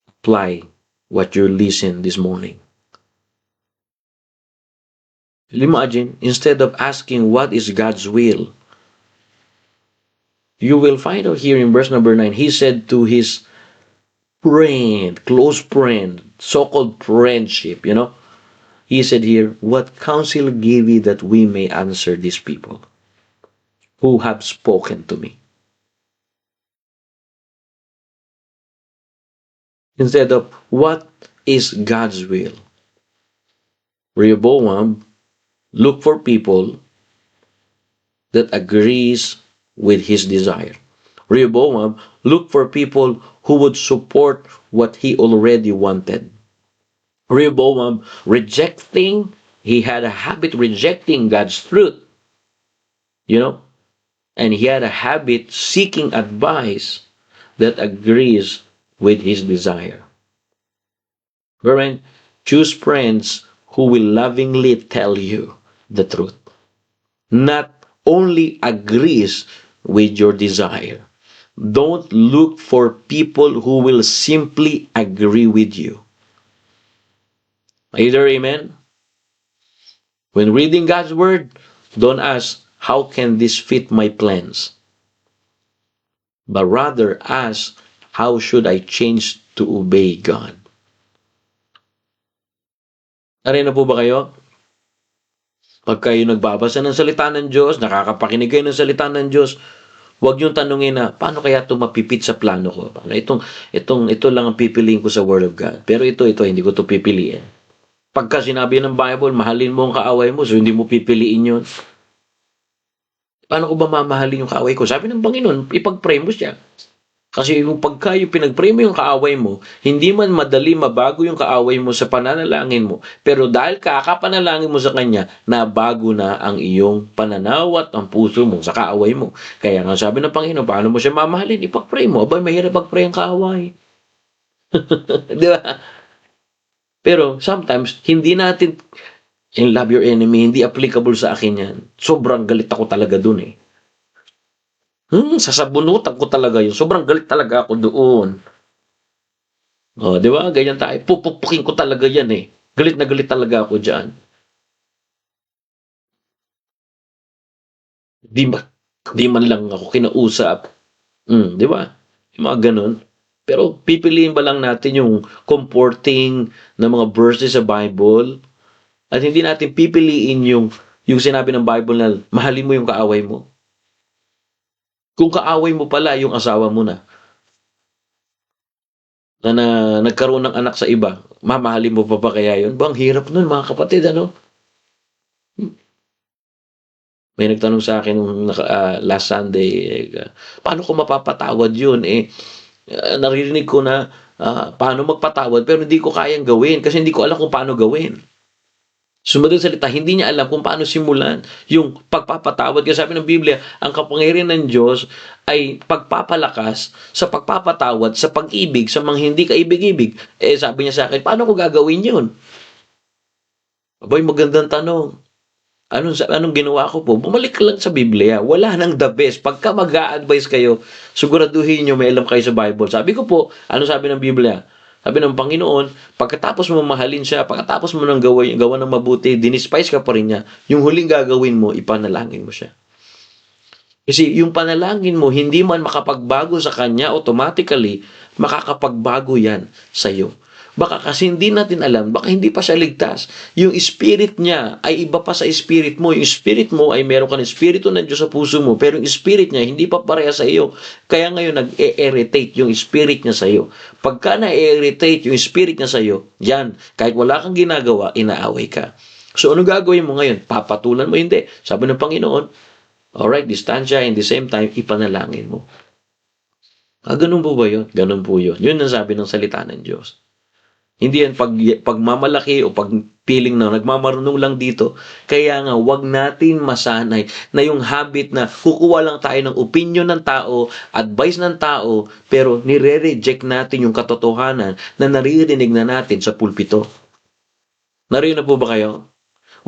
apply what you listen this morning. Imagine, instead of asking what is God's will, you will find out here in verse number 9, he said to his friend, close friend, so-called friendship, he said here, what counsel give ye that we may answer these people who have spoken to me? Instead of what is God's will, Rehoboam look for people that agrees with his desire. Rehoboam look for people who would support what he already wanted. Rehoboam he had a habit rejecting God's truth, and he had a habit seeking advice that agrees with his desire. Brethren, choose friends who will lovingly tell you the truth, not only agrees with your desire. Don't look for people who will simply agree with you. Either amen? When reading God's word, don't ask, how can this fit my plans? But rather ask, how should I change to obey God? Narin na po ba kayo? Pag kayo nagbabasa ng salita ng Diyos, nakakapakinig kayo ng salita ng Diyos, huwag niyong tanungin na, paano kaya ito mapipit sa plano ko? Ito lang ang pipiliin ko sa Word of God. Pero ito, hindi ko ito pipiliin. Pagka sinabi ng Bible, mahalin mo ang kaaway mo, so hindi mo pipiliin yun. Paano ko ba mamahalin yung kaaway ko? Sabi ng Panginoon, ipag-pray mo siya. Kasi yung pagka yung pinag-pray mo yung kaaway mo, hindi man madali mabago yung kaaway mo sa pananalangin mo. Pero dahil kakapanalangin mo sa kanya, nabago na ang iyong pananaw at ang puso mo sa kaaway mo. Kaya nga sabi ng Panginoon, paano mo siya mamahalin? Ipag-pray mo. Abay, mahirap pag-pray ang kaaway. Di ba? Pero sometimes, hindi natin, in love your enemy, hindi applicable sa akin yan. Sobrang galit ako talaga dun eh. Sasabunutan ko talaga yun. Sobrang galit talaga ako doon. Oh, di ba? Ganyan tayo. Pupupukin ko talaga yan eh. Galit na galit talaga ako dyan. Di ba? Di man lang ako kinausap. Di ba? Yung mga ganun. Pero pipiliin ba lang natin yung comforting na mga verses sa Bible at hindi natin pipiliin yung sinabi ng Bible na mahalin mo yung kaaway mo. Kung kaaway mo pala yung asawa mo na nagkaroon ng anak sa iba, mamahalin mo pa ba kaya yun? Bang hirap nun mga kapatid, ano? May nagtanong sa akin nung last Sunday, paano ko mapapatawad yun? Naririnig ko na paano magpatawad pero hindi ko kayang gawin kasi hindi ko alam kung paano gawin. So, madaling salita, hindi niya alam kung paano simulan yung pagpapatawad. Kasi sabi ng Biblia, ang kapangyarihan ng Diyos ay pagpapalakas sa pagpapatawad, sa pag-ibig, sa mga hindi kaibig-ibig. Sabi niya sa akin, paano ko gagawin yun? Abay, magandang tanong. Anong ginawa ko po? Bumalik ka lang sa Biblia. Wala nang the best. Pagka mag-a-advise kayo, siguraduhin nyo may alam kayo sa Bible. Sabi ko po, ano sabi ng Biblia? Sabi ng Panginoon, pagkatapos mo mahalin siya, pagkatapos mo nang gawa ng mabuti, dinispice ka pa rin niya, yung huling gagawin mo, ipanalangin mo siya. Kasi yung panalangin mo, hindi man makapagbago sa kanya, automatically, makakapagbago yan sa iyo. Baka kasi hindi natin alam, baka hindi pa siya ligtas. Yung spirit niya ay iba pa sa spirit mo. Yung spirit mo ay meron ka ng spirito ng Diyos sa puso mo, pero yung spirit niya hindi pa pareha sa iyo. Kaya ngayon nag-irritate yung spirit niya sa iyo. Pagka na-irritate yung spirit niya sa iyo, yan, kahit wala kang ginagawa, inaaway ka. So ano gagawin mo ngayon? Papatulan mo? Hindi. Sabi ng Panginoon, alright, distansya, and the same time, ipanalangin mo. Ganun po ba yun? Ganun po yun. Yun ang sabi ng salita ng Diyos. Hindi yan pagmamalaki o pagpiling na nagmamarunong lang dito. Kaya nga, wag natin masanay na yung habit na kukuha lang tayo ng opinion ng tao, advice ng tao, pero nire-reject natin yung katotohanan na naririnig na natin sa pulpito. Narinig na po ba kayo?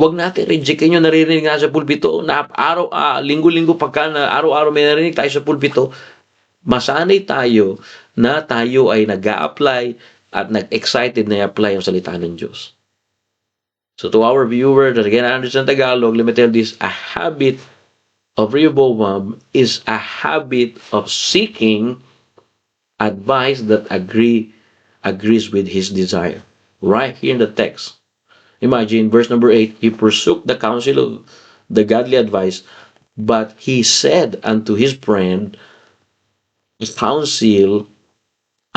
Wag natin rejectin yung naririnig na sa pulpito. Na linggo-linggo pagka na araw-araw may narinig tayo sa pulpito, masanay tayo na tayo ay nag-a-apply at nag-excited na i-apply ang salita ng Diyos. So to our viewer that again understand Tagalog, let me tell this, a habit of Rehoboam is a habit of seeking advice that agrees with his desire. Right here in the text. Imagine verse number 8, he forsook the counsel of the godly advice, but he said unto his friend, counsel,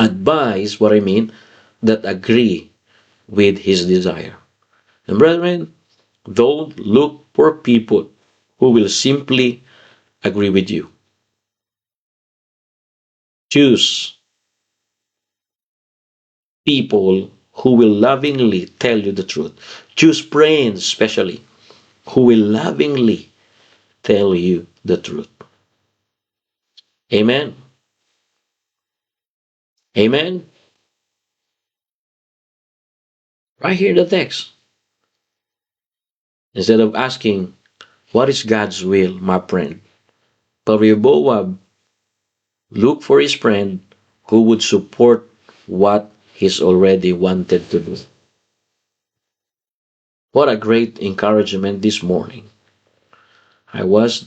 advice, what I mean, that agree with his desire. And brethren, don't look for people who will simply agree with you. Choose people who will lovingly tell you the truth. Choose friends, especially, who will lovingly tell you the truth. Amen. Amen. Right here in the text. Instead of asking, what is God's will, my friend? But Rehoboam looked for his friend who would support what he's already wanted to do. What a great encouragement this morning. I was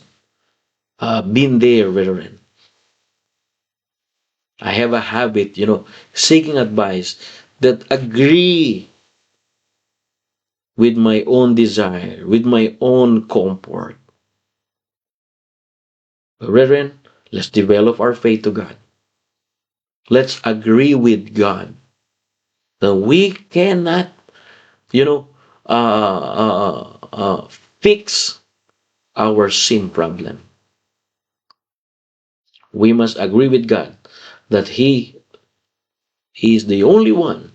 been there, brethren. I have a habit, seeking advice that agree with my own desire, with my own comfort. Brethren, let's develop our faith to God. Let's agree with God that we cannot, fix our sin problem. We must agree with God that He is the only one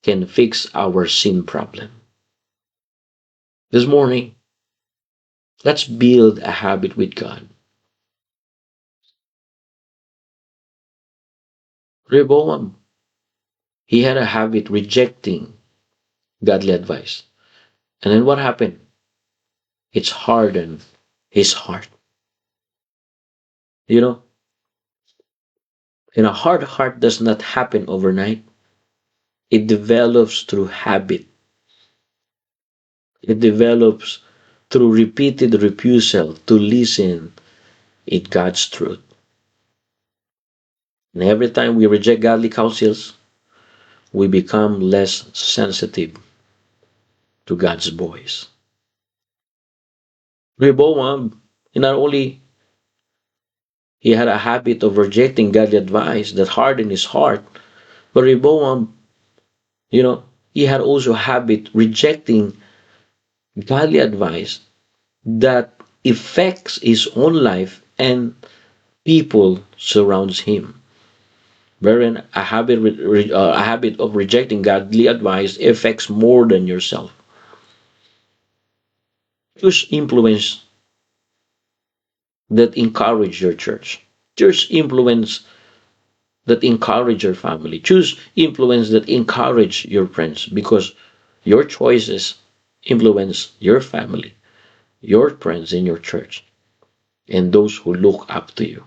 can fix our sin problem. This morning, let's build a habit with God. Rehoboam, he had a habit rejecting godly advice. And then what happened? It's hardened his heart. And a hard heart does not happen overnight. It develops through habit. It develops through repeated refusal to listen in God's truth. And every time we reject godly counsels, we become less sensitive to God's voice. Rehoboam, not only he had a habit of rejecting godly advice that hardened his heart, but Rehoboam, you know, he had also a habit rejecting godly advice that affects his own life and people surrounds him. Wherein a habit of rejecting godly advice affects more than yourself. Choose influence that encourage your church. Choose influence that encourage your family. Choose influence that encourage your friends because your choices influence your family, your friends in your church, and those who look up to you.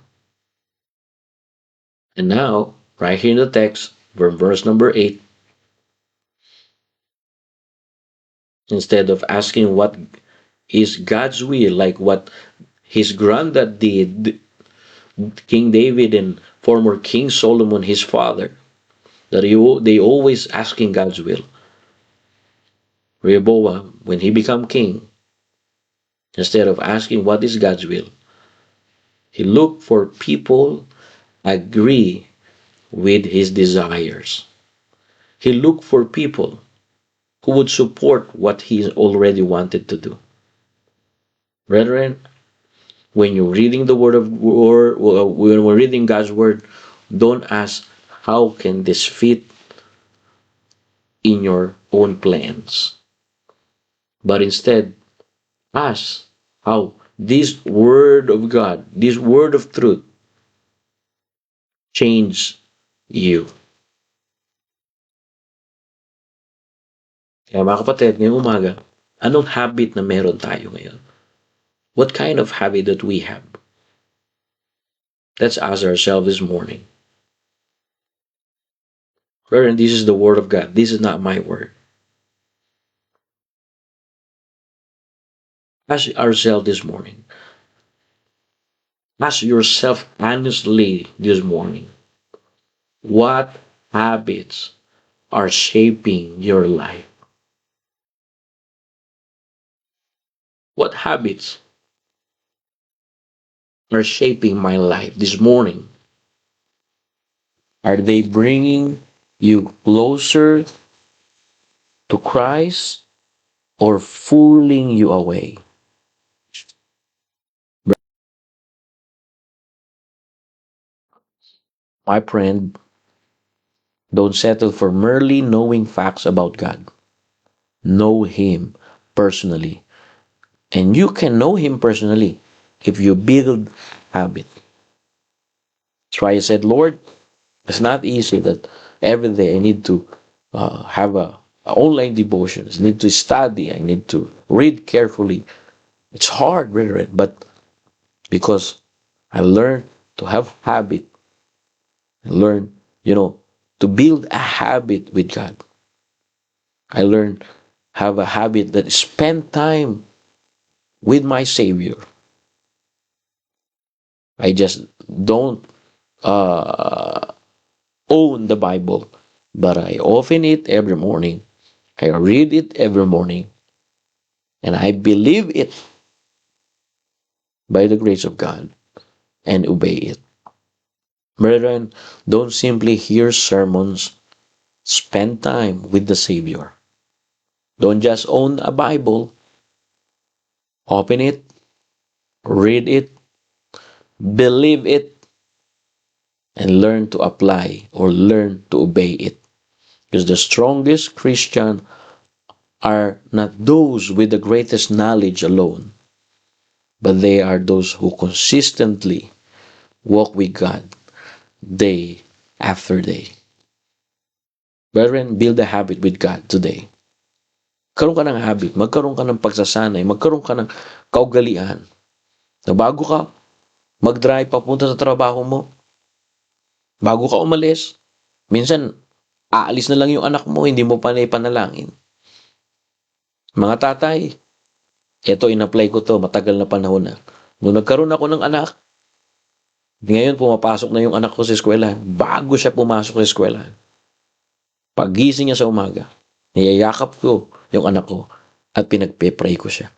And now, right here in the text, verse number 8, instead of asking what is God's will, like what his granddad did, King David and former King Solomon, his father, that they always asking God's will. Rehoboam, when he became king, instead of asking what is God's will, he looked for people agree with his desires. He looked for people who would support what he already wanted to do. Brethren, when you're reading the word of word, when we're reading God's word, don't ask how can this fit in your own plans, but instead ask how this word of God, this word of truth, change you. Kaya mga kapatid, ngayong umaga, anong habit na meron tayo ngayon? What kind of habit that we have? Let's ask ourselves this morning. Brethren, this is the word of God. This is not my word. Ask ourselves this morning. Ask yourself honestly this morning. What habits are shaping your life? What habits are shaping my life this morning? Are they bringing you closer to Christ or fooling you away? My friend, don't settle for merely knowing facts about God. Know Him personally. And you can know Him personally if you build habit. That's why I said, Lord, it's not easy that every day I need to have a online devotions. I need to study. I need to read carefully. It's hard, brethren, but because I learned to have habit, I learned, to build a habit with God. I learned have a habit that spend time with my Savior. I just don't uh, own the Bible, but I open it every morning. I read it every morning, and I believe it by the grace of God and obey it. Brethren, don't simply hear sermons, spend time with the Savior. Don't just own a Bible, open it, read it, believe it, and learn to apply or learn to obey it. Because the strongest Christian are not those with the greatest knowledge alone, but they are those who consistently walk with God day after day. Brethren, build a habit with God today. Magkaroon ka ng habit, magkaroon ka ng pagsasanay, magkaroon ka ng kaugalian. Na bago ka mag-drive papunta sa trabaho mo, bago ka umalis, minsan Aalis na lang yung anak mo, hindi mo pa na ipanalangin. Mga tatay, ito in-apply ko to, matagal na panahon na. Nung nagkaroon ako ng anak, ngayon pumapasok na yung anak ko sa eskwela. Bago siya pumasok sa eskwela, pagising niya sa umaga, niyayakap ko yung anak ko at pinagpe-pray ko siya.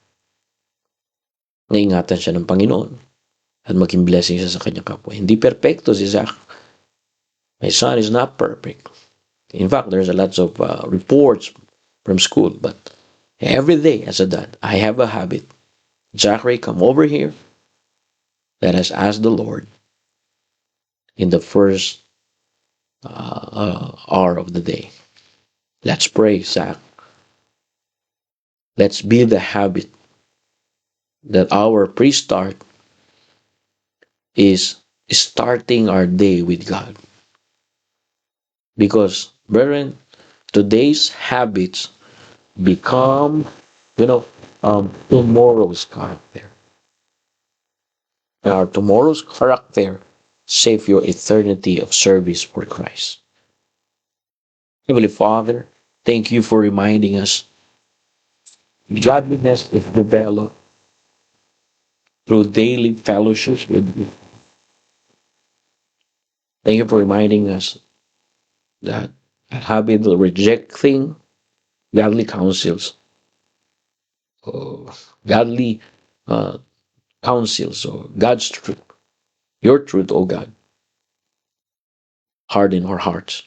Naingatan siya ng Panginoon at maging blessing siya sa kanyang kapwa. Hindi perfecto si Zach. My son is not perfect. In fact, there's a lots of reports from school, but every day as a dad, I have a habit. Zachary, come over here. Let us ask the Lord in the first hour of the day. Let's pray, Zach. Let's build a habit that our pre-start is starting our day with God. Because, brethren, today's habits become, tomorrow's character. And our tomorrow's character save your eternity of service for Christ. Heavenly Father, thank you for reminding us godliness is developed through daily fellowship with you. Thank you for reminding us that a habit of rejecting godly counsels, godly counsels, or God's truth, your truth, oh God, harden our hearts.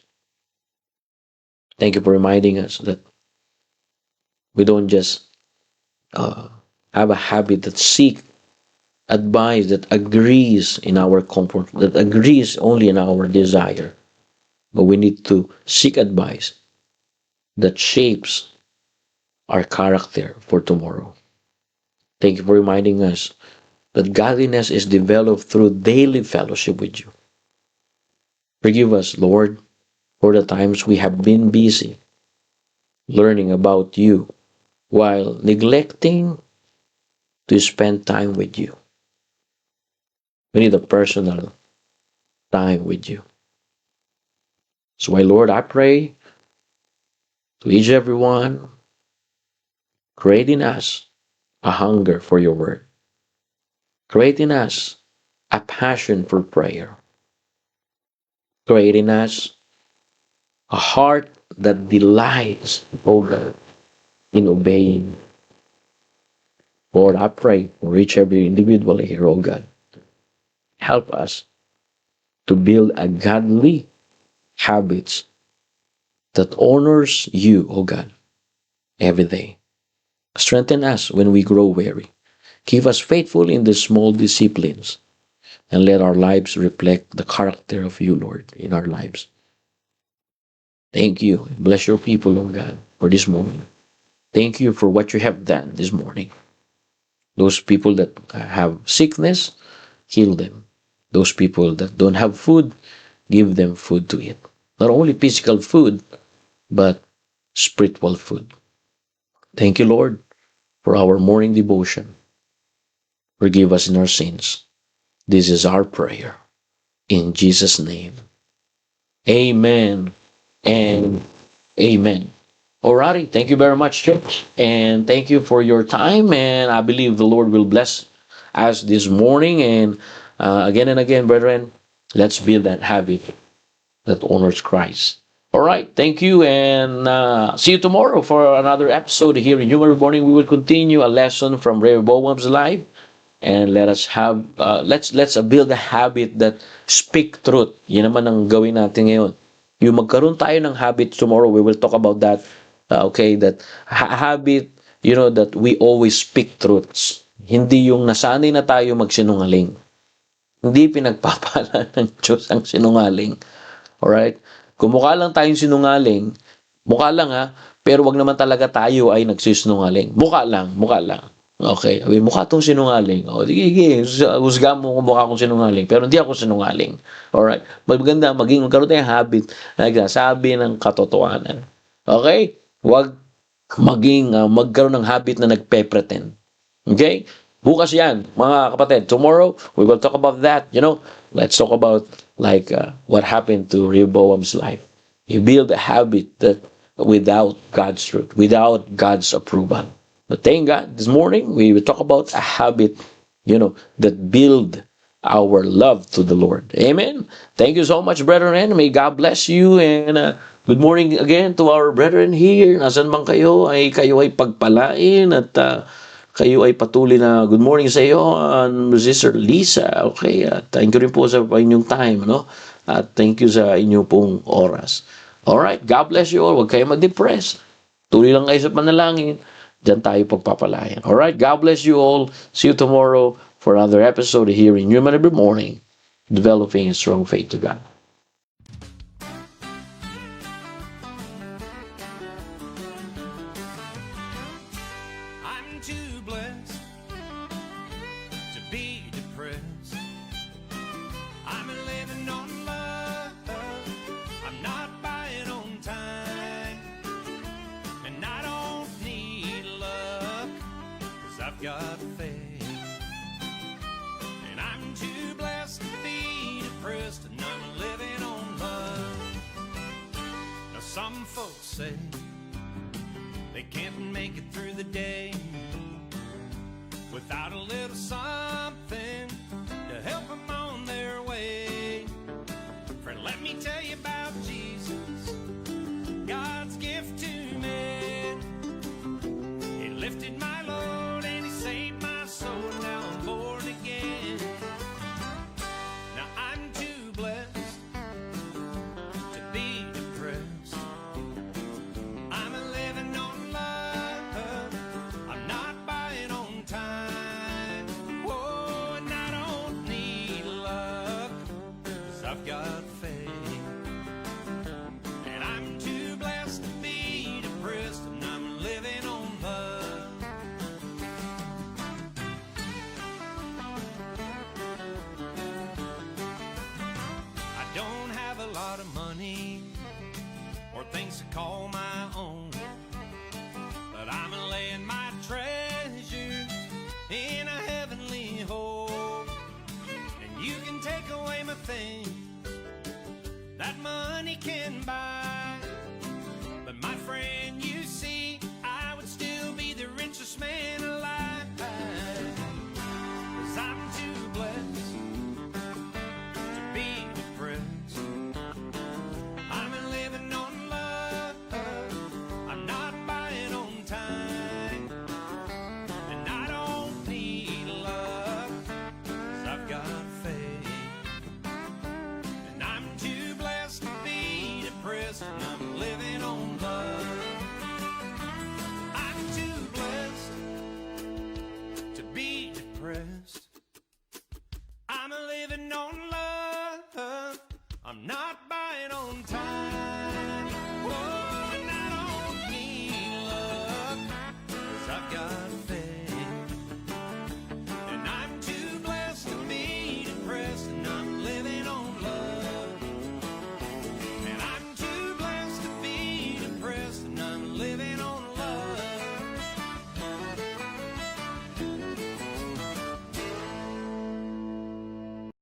Thank you for reminding us that we don't just have a habit that seek advice that agrees in our comfort, that agrees only in our desire, but we need to seek advice that shapes our character for tomorrow. Thank you for reminding us that godliness is developed through daily fellowship with you. Forgive us, Lord, for the times we have been busy learning about you while neglecting to spend time with you. We need a personal time with you. So, my Lord, I pray to each everyone, create in us a hunger for your word. Create in us a passion for prayer. Create in us a heart that delights, oh God, in obeying. Lord, I pray for each every individual here, oh God. Help us to build a godly habits that honors you, oh God, every day. Strengthen us when we grow weary. Keep us faithful in the small disciplines, and let our lives reflect the character of you, Lord, in our lives. Thank you. Bless your people, oh God, for this morning. Thank you for what you have done this morning. Those people that have sickness, heal them. Those people that don't have food, give them food to eat. Not only physical food, but spiritual food. Thank you, Lord, for our morning devotion. Forgive us in our sins. This is our prayer. In Jesus' name. Amen and amen. Alrighty, thank you very much, church. And thank you for your time. And I believe the Lord will bless us this morning. And again and again, brethren, let's build that habit that honors Christ. All right, thank you, and see you tomorrow for another episode here in Humor Morning. We will continue a lesson from Rehoboam's life, and let us have let's build a habit that speak truth. Yan naman ang gawin natin ngayon. Yung magkaroon tayo ng habit tomorrow, we will talk about that. Okay, that habit, that we always speak truths. Hindi yung nasanay na tayo magsinungaling. Hindi pinagpapala ng Diyos ang sinungaling. Alright? Kung mukha lang tayong sinungaling, mukha lang ha, pero wag naman talaga tayo ay nagsisinungaling. Mukha lang. Okay, mukha tong sinungaling. O, sige, husga mo kung mukha akong sinungaling, pero hindi ako sinungaling. Alright? Maganda, magkaroon tayong habit na nagsasabi ng katotohanan. Okay? Wag magkaroon ng habit na nagpe-pretend. Okay? Bukas yan, mga kapatid. Tomorrow, we will talk about that. Let's talk about what happened to Rehoboam's life. You build a habit that without God's truth, without God's approval. But thank God, this morning we will talk about a habit, that build our love to the Lord. Amen. Thank you so much, brethren. May God bless you. And good morning again to our brethren here. Nasaan man kayo, kayo ay pagpalain at kayo ay patuloy na good morning sa iyo, Sister Lisa. Okay, thank you rin po sa inyong time, no? At thank you sa inyong pong oras. Alright, God bless you all. Huwag kayo mag-depress. Tuloy lang kayo sa panalangin. Diyan tayo pagpapalayan. Alright, God bless you all. See you tomorrow for another episode here in Human Every Morning, developing a strong faith to God. I'm too blessed to be depressed. I'm living on love. I'm not buying on time. And I don't need luck, 'cause I've got faith. And I'm too blessed to be depressed, and I'm living on love. Now some folks say they can't make it through the day without a little something to help them on their way. Friend, let me tell you about